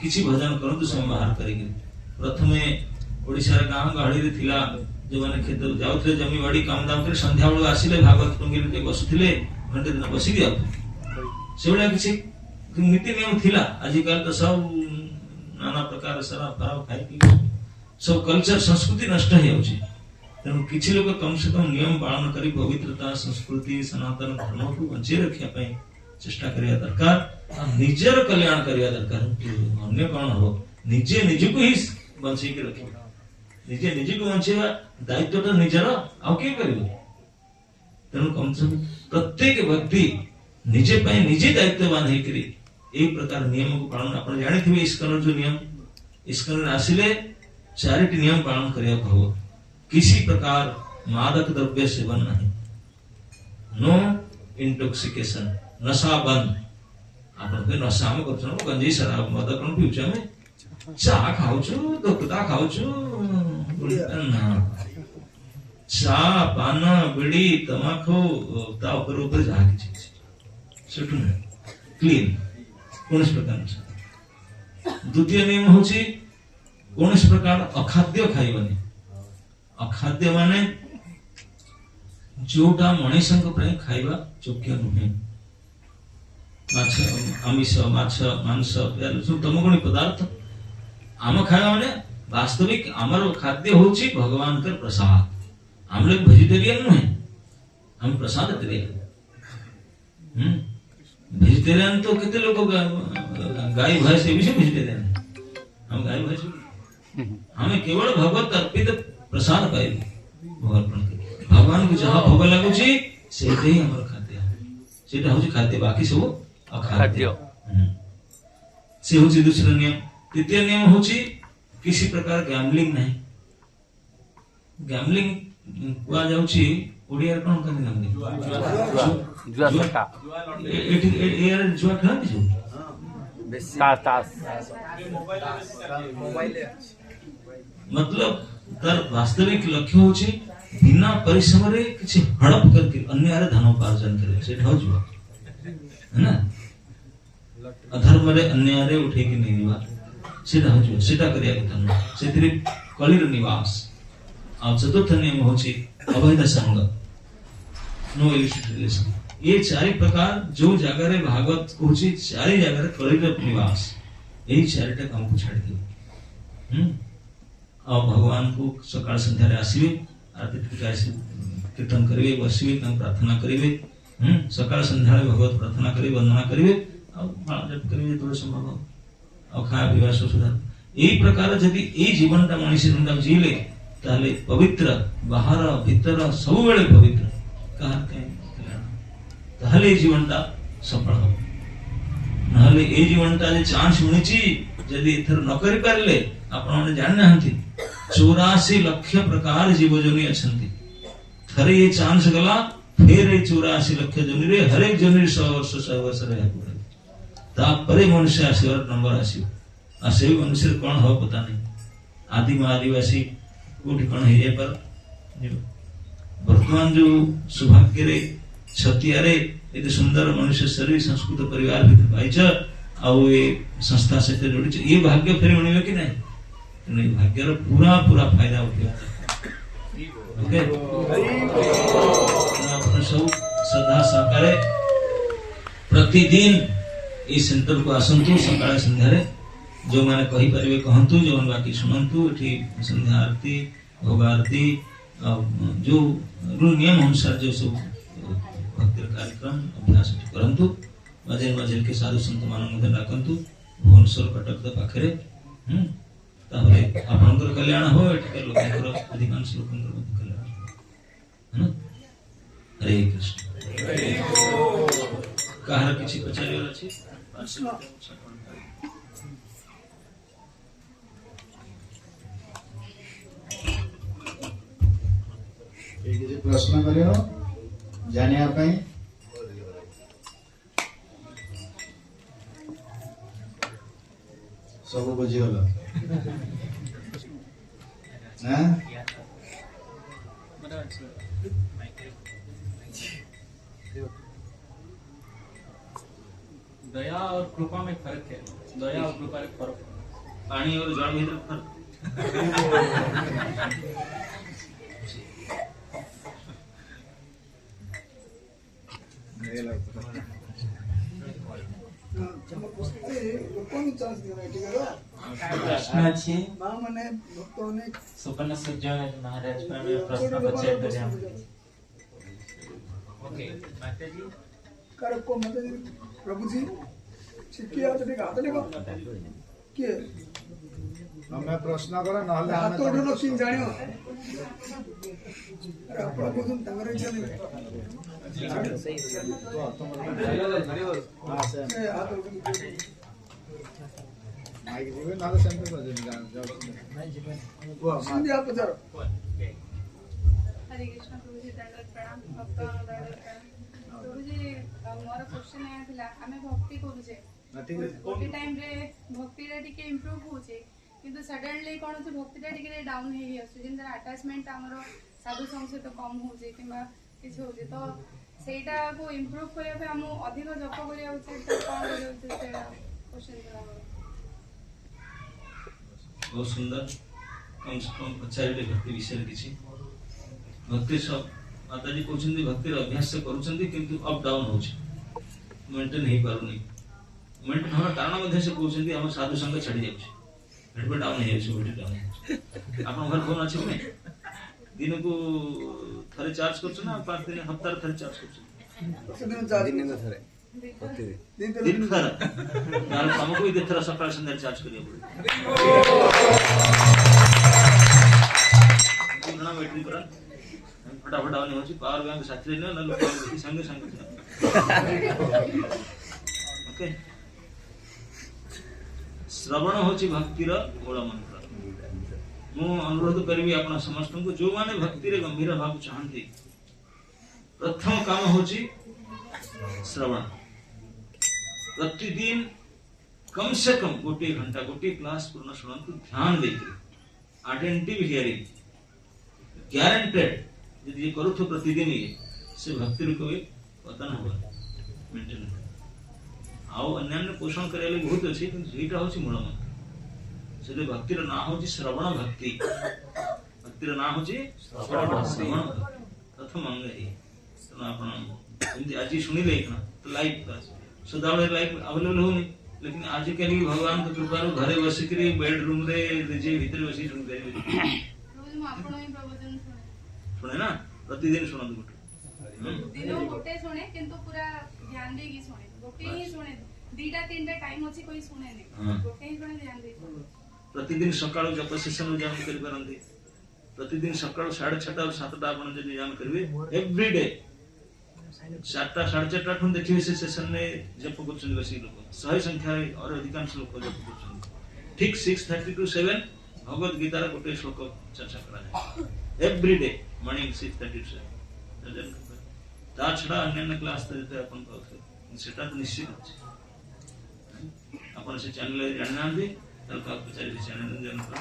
किछि भजन करंतु समय बाहर करिगे प्रथमे ओडिसा रे गां गाडी रे थिला जो माने खेत जाउथले जमी बाडी काम दाम करे संध्या बेला आसीले भागवत टंगीरे ते बसुथिले घंटे दिन बसी गया सेवला किछि नीति नियम थिला आजिकल तो सब नाना प्रकार सारा फराव खाइ पी सब कल्चर संस्कृति नष्ट हो जाउची तेणु किछि लोग कम से कम नियम पालन करी पवित्रता संस्कृति सनातन धर्म को बचे रखिया पई चेष्टा करिया दरकार निजर कल्याण करिया दरकार अन्य कोन हो निजे निज को ही बंची के रखिया निजे निज को बंचेवा दायित्व तो निजर आउ के करियो तेणु कम से कम प्रत्येक व्यक्ति निजे पई निजे दायित्ववान है करी एक प्रकार नियम को पालन आपण जानि थिबे इस्कन जो नियम इस्कन आसिले चारिटी नियम पालन करिया हो किसी प्रकार मादक द्रव्य सेवन नहीं नो इंटॉक्सिकेशन नशा बंद आपण के नशा में करछन गंजी शराब मद कोन पिउछ में चा खाउछु दोकता खाउछु ना चा पान बीड़ी तमाकू ता ऊपर जा किछि सेटु क्लीन कोनस प्रकार द्वितीय नियम होची कोनस प्रकार अखाद्य खाइबनी अखाद्य माने जोटा मनीषक खाइबा योग्य नुहे माछ आमिष माछ मांस तमगुणी पदार्थ आम खाइबा माने वास्तविक आमर खाद्य होची भगवान कर प्रसाद हम लोग वेजिटेरियन नुहे हम प्रसाद प्रिय वेजिटेरियन तो कितने लोग गाय भैंस ये भी वेजिटेरियन है, हम गाय भैंस हमें केवल भगवत अर्पित प्रसाद पाइबे भगवान को जहाँ भोग लगुची से ही हमर खाद्य सेटा होची खाद्य बाकी सब अखाद्य से होची दूसरा नियम। तृतीय नियम होची किसी प्रकार गैम्बलिंग नहीं। गैम्बलिंग कुआ जाउची ओडिया रे कोन कहते गैम्बलिंग जुआ सट्टा एयर जुआ खेलती जो तास मोबाइल मतलब तार वास्तविक लक्ष्य होची बिना परिश्रम रे किछि हड़प करके अन्य आरे धन उपार्जन करे सेटा हो जुआ है ना। अधर्म रे अन्य आरे उठे के नहीं निवा सेटा हो जुआ सेटा करिया के न सेतिरे कलिर निवास। और चतुर्थ नियम होची अवैध संग नो इलिसिट रिलेशन। ये चारि प्रकार जो जगह रे भागवत कहूची चारि जगह रे कलिर निवास यही चारिटा काम को छाड़ दियो। और भगवान को सकाळ संध्या रे आसीबे आरती टिकासी कीर्तन करिवे बसिबे तम प्रार्थना करिवे सकाळ संध्या रे भगवत प्रार्थना करिवे वंदना करिवे और माला जप करिवे थोड़ा संभव और खाया पीवा सुधा यही प्रकार जदि ए जीवनटा मनुष्य जिंदा जीले ताले पवित्र बाहर भीतर सब बेले पवित्र कहा ताले जीवनटा सफल हो नहले ए जीवनटा जे चांस मिलची जदि इथर न करि पारले आपण माने जान नाहंती 84 लाख प्रकार जीव जोनि अछंती थरे ये चांस गला फिर ये 84 लाख जोनि रे हर एक जोनि 100 वर्ष रहे पड़े तापरे मनुष्य आसीवर नंबर आसीव आ से मनुष्य कोन हो पता नहीं आदिम आदिवासी कोठी कोन हे पर वर्तमान जो सौभाग्य रे छतिया रे एते सुंदर मनुष्य शरीर संस्कृत परिवार भीतर पाइछ आउ ये संस्था से जोड़ी छ ये भाग्य फेर मिलबे कि नहीं नहीं भाग्य रो पूरा फायदा उठे ओके अपन सब सदा सहकारे प्रतिदिन इस सेंटर को आसंतु सकाळ संध्या रे जो माने कहि परिवे कहंतु जो बाकी सुनंतु एठी संध्या आरती भोग आरती जो नियम अनुसार जो सब भक्ति कार्यक्रम अभ्यास करंतु मजे के साधु संत मान मध्य डाकंतु भुवनेश्वर कटक पाखरे ताहले आपनकर कल्याण हो एठके लोकंकर अधिकांश लोकंकर मध्य कल्याण है ना। हरे कृष्ण कहार किछि पचारियो अछि एक प्रश्न करियो जानिया पई सब बुझी गलो हां दया और कृपा में फर्क है। दया और कृपा में फर्क पानी और जल भीतर फर्क प्रश्न अछि माने भक्तों ने सुपर्ण सूर्य महाराज पर प्रश्न बच्चे करे हम ओके माता जी कर को माता जी प्रभु जी शिकिया तो देखो के हमें प्रश्न करो नहले हाथ तो ढलो किन जानियो अरे प्रभु तुम तंगरे चले सही ए हाथ माइक जीवे नहले सेंटर कर दे जाओ वो संध्या पचारो हरे कृष्ण प्रभु जी दंडवत प्रणाम भक्त दंडवत प्रणाम प्रभु जी मोर क्वेश्चन आया थिला हमें भक्ति करूजे ठीक है गोटे टाइम रे भक्ति रे टिके इंप्रूव होचे किंतु सडनली कोन से भक्ति रे टिके डाउन हे आसु जिन अटैचमेंट हमरो साधु संग से तो कम होचे किबा किछ होचे तो सेटा को इंप्रूव करे पे हम अधिक जप करिया उचित तो कोन करिया उचित सेटा क्वेश्चन था बहुत सुंदर कम से कम पचारिले भक्ति विषय किछि भक्ति सब माता जी कहउछन्ती भक्ति रे अभ्यास से करूछन्ती किंतु अप डाउन होछ मेंटेन हे पारुनी मेंटेन होना कारण मध्ये से कहउछन्ती हम साधु संग छडी जाउछ हेडबे डाउन हे छै ओटी डाउन आपन घर फोन अछि नै दिन को थरे चार्ज करछ ना 5 दिन हफ्ता रे थरे चार्ज करछ दिन चार्ज दिन थरे दीर्घर तुमको भी दिथर सकाळ संध्याकाळी चार्ज करिया पड़े बैटरी करा फटाफट आने होची पावर बैंक साथी ने न लोक संगे संगे ओके श्रवण होची भक्तिर मूल मंत्र मु अनुरोध करबी आपन समस्त को जो माने भक्ति रे गंभीर भाव चाहंती प्रथम काम होची श्रवण प्रतिदिन कम से कम गोटे घंटा गोटे क्लास पूर्ण शुणु ध्यान देकर अटेंटिव हियरिंग ग्यारंटेड यदि ये करू तो प्रतिदिन ये से भक्ति को पतन होगा मेंटेन आउ अन्य पोषण करे ले बहुत अछि किंतु एटा होछि मूल मंत्र से भक्तिर ना होछि श्रवण भक्ति भक्तिर ना होछि श्रवण प्रथम अंग है तो आपण आज सुनिले ना तो लाइव क्लास सदाବେଳେ लाइव अवेलेबल होनी लेकिन आज के लिए भगवान के कृपा रो घरे बसी करी बेडरूम रे जे भीतर बसी सुन दे रोज म आपण ही प्रवचन सुने ना प्रतिदिन सुनन गुट दिनो गोटे सुने किंतु पूरा ध्यान दे की सुने गोटे ही सुने दीटा तीनटा टाइम अछि कोई सुने नहीं गोटे ही सुने ध्यान दे प्रतिदिन सकाळ जप सेशन में जान करि परंती प्रतिदिन सकाळ 6:30 और 7टा आपण जे जान करबे एवरी डे 7टा 4:30 ठन देखिबे से सेशन में जप करछन बसी लोग सही संख्या और अधिकांश लोग जप करछन ठीक 6:30 to 7 भगवत गीता रा गोटे श्लोक चर्चा करा जाय एवरी डे मॉर्निंग 6:30 to 7 ता छडा अन्य क्लास देते अपन पाउथे सेटा तो निश्चित अछि अपन से चैनल जानना दे तल का प्रचार चैनल जन कर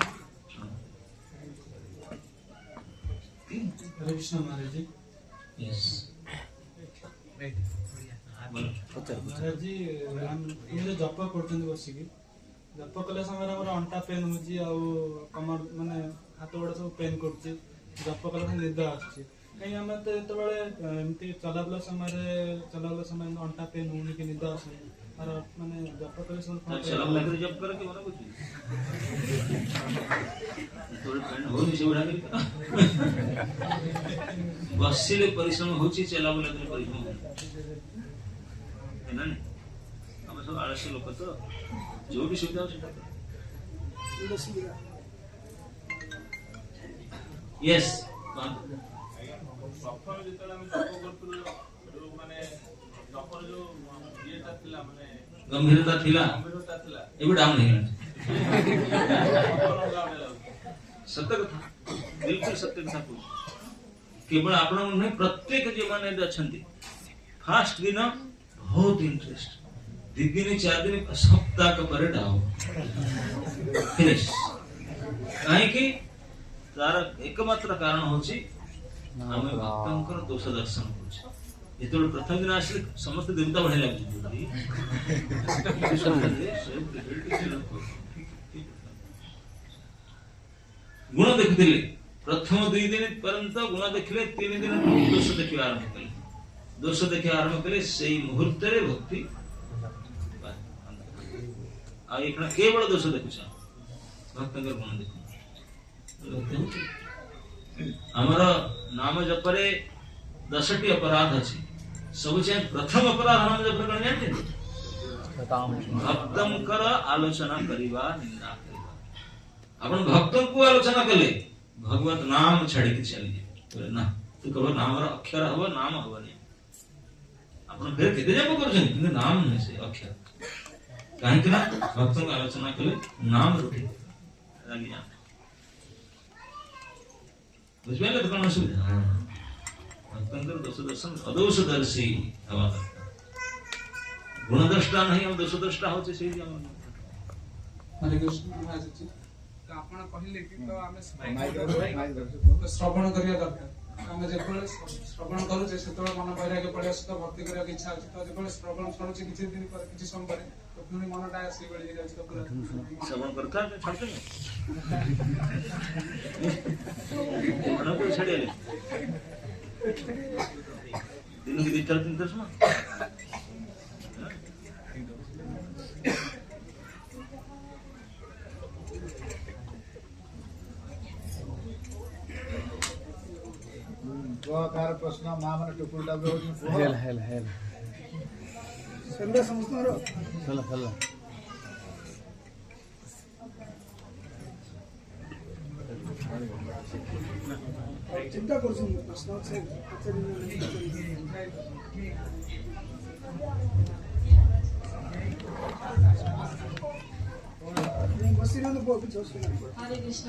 हरे कृष्ण महाराज जी यस महाराज जी हम ये जप करते बसिकी जप कले समय हमर अंटा पेन होजी आ कमर माने हाथ गोड़ सब पेन करछि जप कले निद आछि कहीं हमें तो जेतबेले एमती चलाबला समय अंटा पेन होनी कि निद आछि और माने जप कले समय चला लगे जब कर के मना कुछ थोड़े पेन हो नहीं से उड़ा के बसिले परिश्रम होची चला लगे परिश्रम है ना हम सब आलस्य लोक तो जो भी सुविधा हो सेटा यस प्रथम जेतला हम जप करथुलो जो माने जपर जो येटा थिला माने गंभीरता थिला एबे डाउन नहीं सत्य कथा बिल्कुल सत्य कथा को केवल आपण नहीं प्रत्येक जे माने अछंती फास्ट दिन बहुत इंटरेस्ट दिन 4 दिन सप्ताह का पर डाउन फिनिश काहे कि तार एकमात्र कारण होची हमें भक्तंकर दोष दर्शन होची जेतो प्रथम दिन आसले समस्त देवता बढ़े लागि गुण देखिले प्रथम 2 दिन पर्यंत गुण देखले 3 दिन दोष देखि आरंभ कले सेही मुहूर्त रे भक्ति आ एकना केवल दोष देखुछ भक्तंकर गुण देखु हमर नाम जपरे 10टी अपराध अछि सब से प्रथम अपराध नाम जप कर जानते भक्तम कर आलोचना करिबा निंदा करिबा अपन भक्तों को आलोचना कले भगवत नाम छाड़ी के चली बोले ना तू कहो नाम रा अक्षर हबो नाम हबो नहीं अपन फिर केते जप करछन कि नाम नहीं से अक्षर काहे कि ना भक्तों को आलोचना कले नाम रुके लागी जा बुझबेले तो कोन सुविधा भक्तंकर दोष दर्शन अदोष दर्शी हवा गुणद्रष्टा नहीं हम दोष द्रष्टा होचे से हम हरे कृष्ण महाराज जी आपण कहले कि तो आमे श्रवण करिया दरकार आमे जेबले श्रवण करू जे सेतोळ मन बैराग्य पड़े तो भक्ति करिया की इच्छा अछि तो जेबले श्रवण करू जे किछि दिन पर किछि समय पर तो पुनी मनटा आसी बळी जाय तो पूरा श्रवण करता छाड़ते मन को छड़ेले दिन की 3 दिन सुना कार प्रश्न मां माने टुकुलटा बे होनी हेल हेल हेल ଚିନ୍ତା କରୁଛନ୍ତି ପ୍ରଶ୍ନ हरे कृष्ण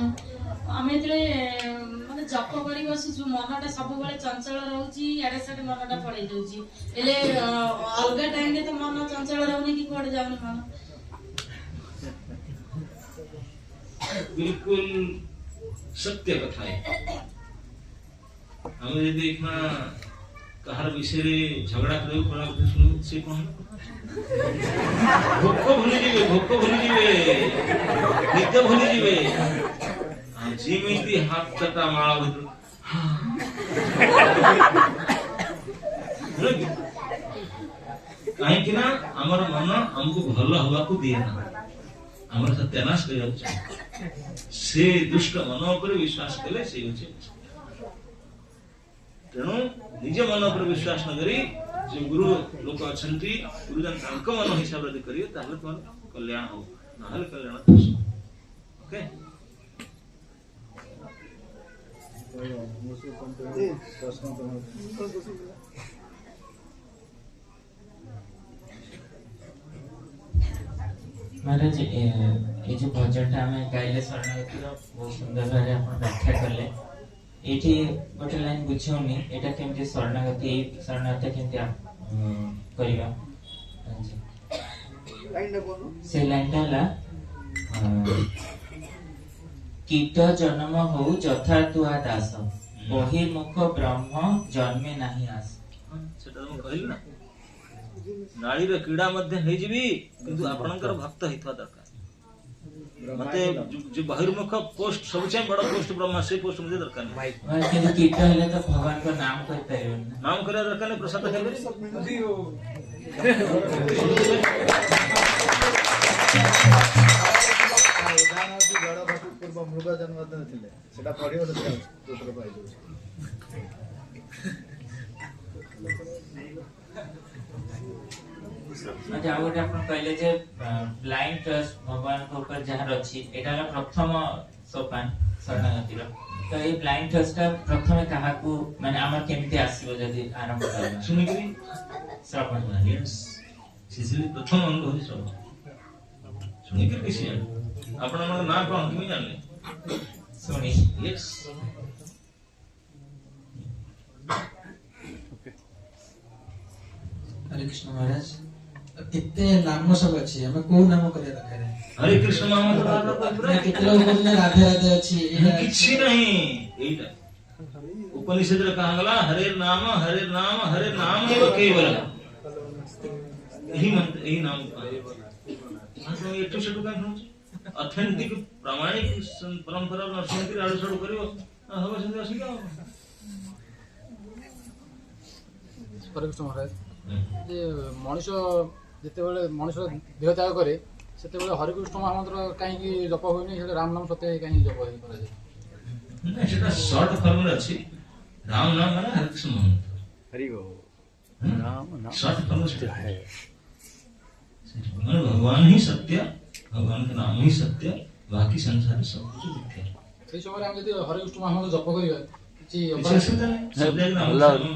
आम माने जप कर बसुचु मनटा सब चंचल रोची याडे साडे मनटा पड़े जाउची एले अलगा टाइम रे तो मन चंचल रहउनी कि कोड जाउनी मन बिल्कुल सत्य कथा है। हमें यदि देखना कहार विषय रे झगड़ा करे पड़ा सुनो से कौन भोक भूली जीवे नित्य भूली जीवे जिमिति हाथ चटा माला भद्र कहीं कि ना हमर मन हमको भल हवा को दिए ना हमर सत्यानाश कर से दुष्ट मन पर विश्वास कले से होचे तेणु निज मन पर विश्वास न करी जो गुरु लोक अछंती गुरुजन तांको मन हिसाब रे करियो ताहले तुम कल्याण हो नाहले कल्याण ओके महाराज ये जो भजनटा आम गाइले शरणागतिर बहुत सुंदर भाव आप व्याख्या कले ये गोटे लाइन बुझौनी एटा केमती शरणागति शरणागति केमती करबा से लाइनटा ला कीट जन्म हो जथा तुआ दास बहिर्मुख ब्रह्म जन्मे नहीं आस सेटा हम कहली ना नाड़ी रे कीड़ा मध्ये हे जीवी किंतु आपणकर भक्त हितवा दरकार मते जो बहिर्मुख पोस्ट सबसे बड़ा पोस्ट ब्रह्मा से पोस्ट मुझे दरकार नहीं किंतु कीट हेले तो भगवान को नाम कर परिबन नाम करे दरकार नहीं प्रसाद खेले जड़ भक्ति पूर्व मृग जन्म थे सेटा पढ़ियो सूत्र पाई अच्छा आ गोटे अपन कहले जे ब्लाइंड ट्रस्ट भगवान के ऊपर जहां अछि एटा प्रथम सोपान शरणागति रो तो ये ब्लाइंड ट्रस्ट प्रथमे कहा को माने हमर केमिति आसीबो जदी आरंभ करबा सुनि करी श्रवण यस सिसिली प्रथम अंग होई श्रवण सुनि करी किसी आपण मन ना कोन तुम जानले सुनि यस हरे कृष्ण महाराज कितने नाम सब अच्छी हमें को नाम करे रखे रे हरे कृष्ण नाम तो पूरा कितने लोग बोलने राधे राधे अच्छी किछि नहीं एटा उपनिषद रे कहला हरे नाम एव केवल यही मंत्र यही नाम तो एटू सेटू का होछ ऑथेंटिक प्रामाणिक परंपरा नरसिंह आडू सडू करियो हबे संदेश आसी का हरे कृष्ण महाराज जे मनुष्य जेतेबेले मनुष्य देह त्याग करे सेतेबेले हरे कृष्ण महामंत्र काहे जप होइनी सेटा राम नाम सत्य काहे जप होई करे नहीं सेटा शॉर्ट फॉर्म रे अछि राम नाम माने हरे कृष्ण महामंत्र हरि गो राम नाम शॉर्ट फॉर्म से है भगवान ही सत्य भगवान का नाम ही सत्य बाकी संसार सब कुछ मिथ्या से समय हम यदि हरे कृष्ण महामंत्र जप करियो किछि विशेष नहीं सब जगह नाम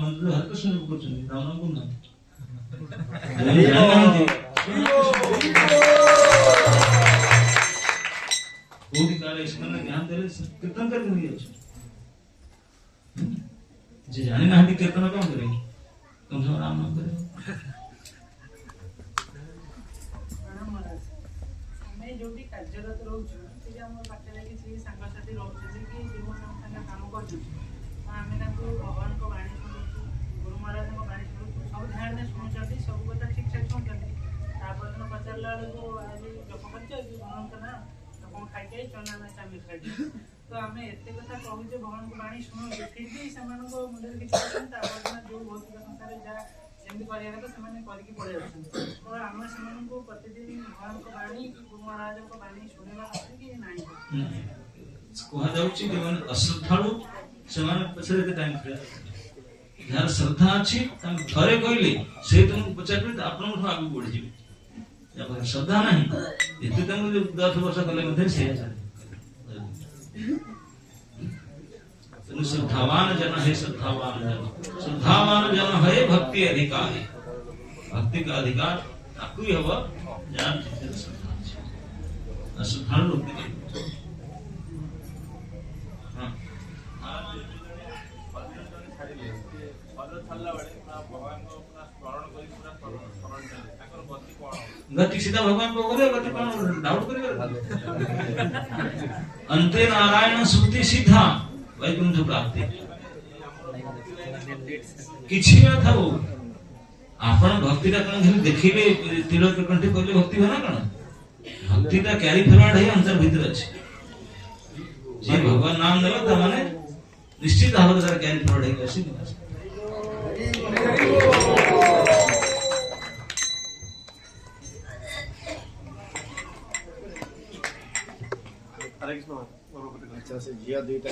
मंत्र हर कृष्ण को करछन राम नाम को नाम कोई कार्य इसमें ध्यान दे कीर्तन कर नहीं है जे जाने ना हम कीर्तन कौन करेंगे कम से कम राम नाम करें हमें जो भी कार्यरत रहउछु से हम पाटले कि सांगसाथी रहउछु कि जीवन संस्थान काम करछु आमे ना भगवान को वाणी सुनछु गुरु महाराज को वाणी सुनछु सब ध्यान दे सुनछथि सब कथा ठीक ठाक सुनछथि तापर न पचरला को आज जप करछ कि भगवान का ना कौन खाइ के चना में शामिल कर तो हमें एते कथा कहू जे भगवान को वाणी सुनो फिर भी समान को मुंडे किछ तापर ना जो भौतिक संसार जा सेमि करिया तो समान करके पड़े जाछन तो हम समान को प्रतिदिन भगवान को वाणी गुरु महाराज को वाणी सुनेला कि नाही कहा जाउछि कि मन अश्रद्धालु समान पछरे के टाइम जार श्रद्धा अच्छी थरे कहले से तुमको पचार आप आगे बढ़ी जाए श्रद्धा ना ये 10 वर्ष कले श्रद्धावान जन है श्रद्धावान जन है भक्ति अधिकारी भक्ति का अधिकार ताकू ही हवा जान श्रद्धा लोग गति सीधा भगवान को बोले गति कौन डाउट करेगा अंते नारायण सुक्ति सीधा वैकुंठ प्राप्ति किछि न था वो आपण भक्ति का कौन खाली देखिले तिलक कंठी करले भक्ति होना कौन भक्ति का कैरी फॉरवर्ड है अंतर भीतर अछि जे भगवान नाम देला त माने निश्चित भाव से कैरी फॉरवर्ड है कैसी अच्छा से जिया दुईटा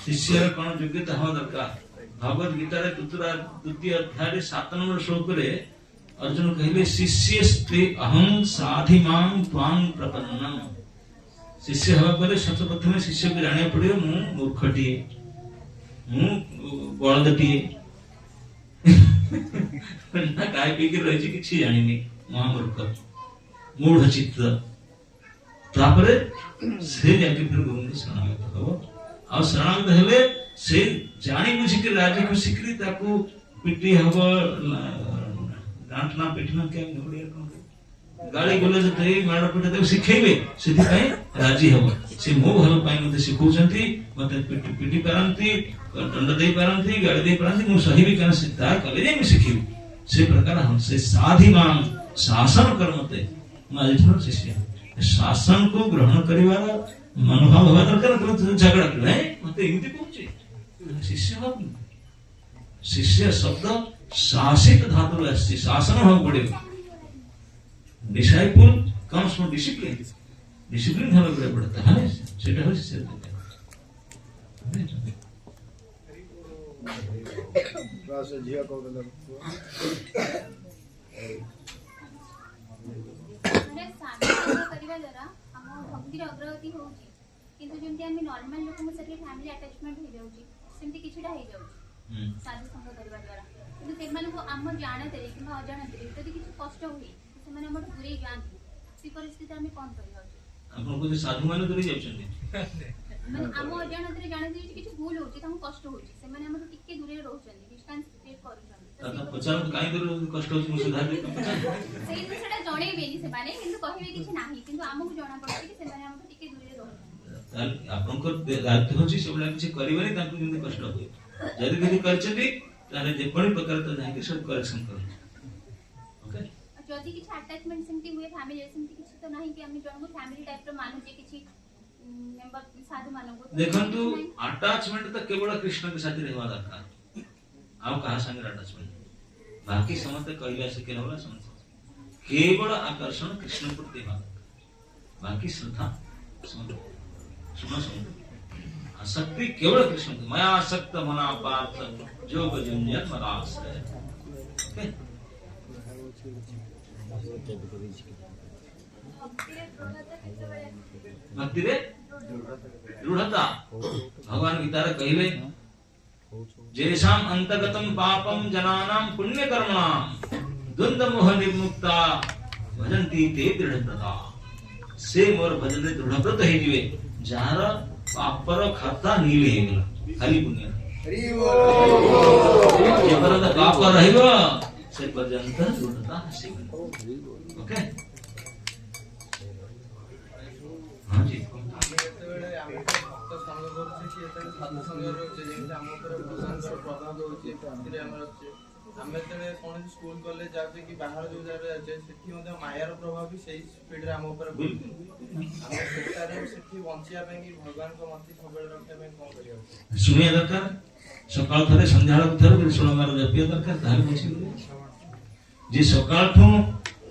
शिष्यर कौन योग्यता हवा दरकार भगवत गीता द्वितीय अध्याय 7 नंबर श्लोक रे अर्जुन कहले शिष्यस्ते अहं साधिमां त्वां प्रपन्नम शिष्य हवा पर सबसे प्रथम शिष्य को जाने पड़ियो मु मूर्खटी मु बळदटी ना काय पीके रही किसी जानी महामूर्ख मूढ़ चित्त तापरे से जाके फिर गुरु को शरणागत हो आ शरणागत हेले से जानी बुझी के राजी को सिकरी ताकू पिटी हबो डांटना पिटना के गाली बोले जते माड़ पिटे ताकू सिखेबे सिद्धि पई राजी हबो से मो भलो पई मते सिखौचंती मते पिटी पारंती दंड दे पारंती गाली दे पारंती मु सही भी कन सिद्धा कले जे मु सिखिबी से प्रकार हमसे साधिमान शासन कर्मते मालिठर शिष्य शासन को ग्रहण करिवार मनोभाव होगा दरकार तो झगड़ा कर है मते एमती कहूची शिष्य हो शिष्य शब्द शासित धातु है शासन हो पड़े disciple comes from discipline discipline होना पड़ता है सेटा हो शिष्य झिया को भक्तिर अग्रगति होउची किंतु जेमति आमे नॉर्मल लोक में सके फैमिली अटैचमेंट हो जाउची सेमति किछटा हो जाउची साधु संग करबा द्वारा किंतु सेमान को आम जानते रे किबा अजानते रे यदि किछ कष्ट होई सेमान हमर दूरे जांती सी परिस्थिति आमे कोन करियो आपन को साधु माने दूरे जाउछन्ती माने आम अजानते रे जानते रे किछ भूल होची ताम कष्ट होची सेमान हमर टिके दूरे रहउछन्ती डिस्टेंस क्रिएट करूछन्ती तथा पचार काई दूरे कष्ट होची मु सुधार दे सेही सेटा जणे बेनी से माने किंतु कहिबे किछ नाही किंतु आमको जणा पड़छि कि सेमाने हमर टिके दूरे रहउछन्ती आपन को दायित्व होची सबला किछ करिबे ताकू जिंदे कष्ट होय जदी किछ करछन्ती तारे जे कोन प्रकार तो जाके सब करेक्शन कर ओके जदी किछ अटैचमेंट सेमती हुए फैमिली सेमती किछ तो नाही कि हम जण को फैमिली टाइप रो मानु जे किछ मेंबर साधु मानु को देखंतु अटैचमेंट तो केवल कृष्ण के साथ रहवा दरकार आउ कहा संग अटैचमेंट बाकी समस्त कहला से केन होला समस्त केवल आकर्षण कृष्ण प्रति बाकी श्रद्धा सुनो आसक्ति केवल कृष्ण की मैं आसक्त मना पार्थ जो भजन मदाश्रय भक्ति रे दृढ़ता भगवान गीता रे कहले जेषाम अंतगतम पापम जनानाम पुण्य कर्मणाम द्वंद्व मोह निर्मुक्ता भजन्ति ते दृढ़व्रता से मोर भजन दृढ़व्रत हे जिवे जार पापर खाता नील हे गेला खाली पुण्य हरि बोल जे परदा पाप रहइबो से पर्यंत दृढ़ता हसिबो ओके हां जी आमे तले कोन स्कूल कॉलेज जाते कि बाहर जो जा रहे सेठी मध्ये मायार प्रभाव भी सही स्पीड रे हम ऊपर आमे सेटारे सेठी बंचिया पे कि भगवान को मति सबल रखे पे कोन करियो सुनिया दरकार सकाळ थरे संध्याळ थरे सुणमार जपिया दरकार तार बुझी जे सकाळ ठो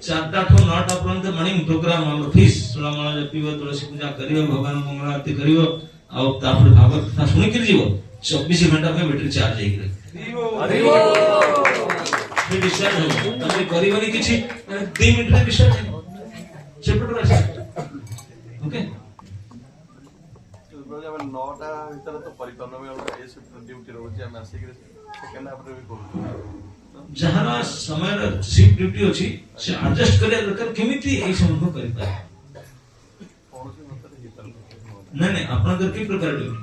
4टा ठो 9टा पर्यंत मॉर्निंग प्रोग्राम हमर फीस सुरामाला जपिबो तुलसी पूजा करियो भगवान मंगल आरती करियो आ तापर भागवत कथा सुनि के जीवो 24 घंटा में बैटरी चार्ज हे गिरे अरे वो फिर डिस्चार्ज हो तमे करिवनी किछि 2 मिनिट में डिस्चार्ज हो सेपरेट रह ओके ଆମେ 9ଟା ଭିତରେ ତ ପରିକର୍ଣ୍ଣ ବି ଆମର ଏ ଡ୍ୟୁଟି ରହୁଛି ଆମେ ଆସିକି ସେକେଣ୍ଡ ହାଫରେ ବି କରୁଛୁ जहां समय शिफ्ट ड्यूटी अछि से एडजस्ट करे दरकार केमिति ए समय को करि पाए नहीं नहीं आपन कर की प्रकार ड्यूटी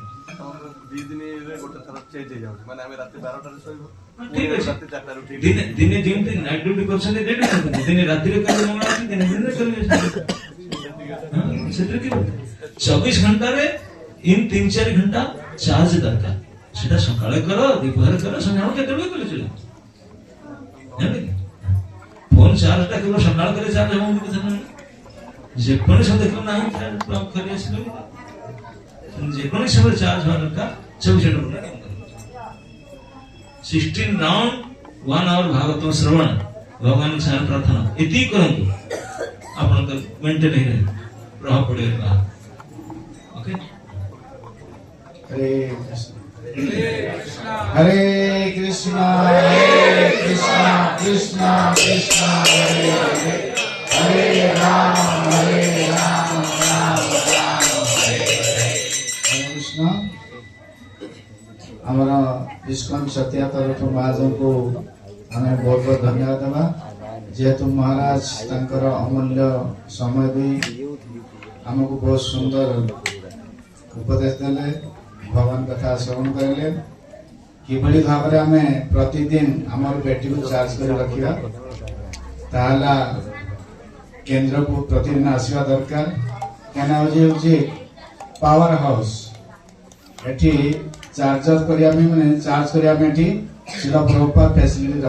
2 दिन रे गोटे थरा चेंज हे जाउ माने हम रात 12टा रे सोइबो ठीक है रात 4टा रे उठी दिन जेमते नाइट ड्यूटी करछन दिन रात रे कर मंगला दिन दिन रे कर सेटर की 24 घंटा रे इन 3-4 घंटा चार्ज दरकार सेटा सकाळे करो दोपहर करो संध्या केते बेले कर चले फोन चार्ज टा केवल सकाळ करे चार्ज हम के धन जे कोणी सब देखो नाही प्रॉप करी असलो जे कोणी सब चार्ज होना का 24 घंटा 16 राउंड 1 आवर भागवत श्रवण भगवान से प्रार्थना इति करंतु आपण कर मेंटेन हे प्रभाव पड़ेगा ओके हरे हरे कृष्णा कृष्णा कृष्णा हरे हरे हरे राम राम राम हरे कृष्ण आमर इस्कन सत्या तरफ महाजन को हमें बहुत बहुत धन्यवाद देवा जेहेतु महाराज तांकर अमूल्य समय भी हमको बहुत सुंदर उपदेश देले भगवान कथा श्रवण करें किभली भाव आम प्रतिदिन आमर बैटरी को चार्ज कर रखा ताला केंद्र को प्रतिदिन आसवा दरकार क्या पावर हाउस एठी चार्जर करिया में माने चार्ज करिया में एठी सीधा प्रॉपर फैसिलिटी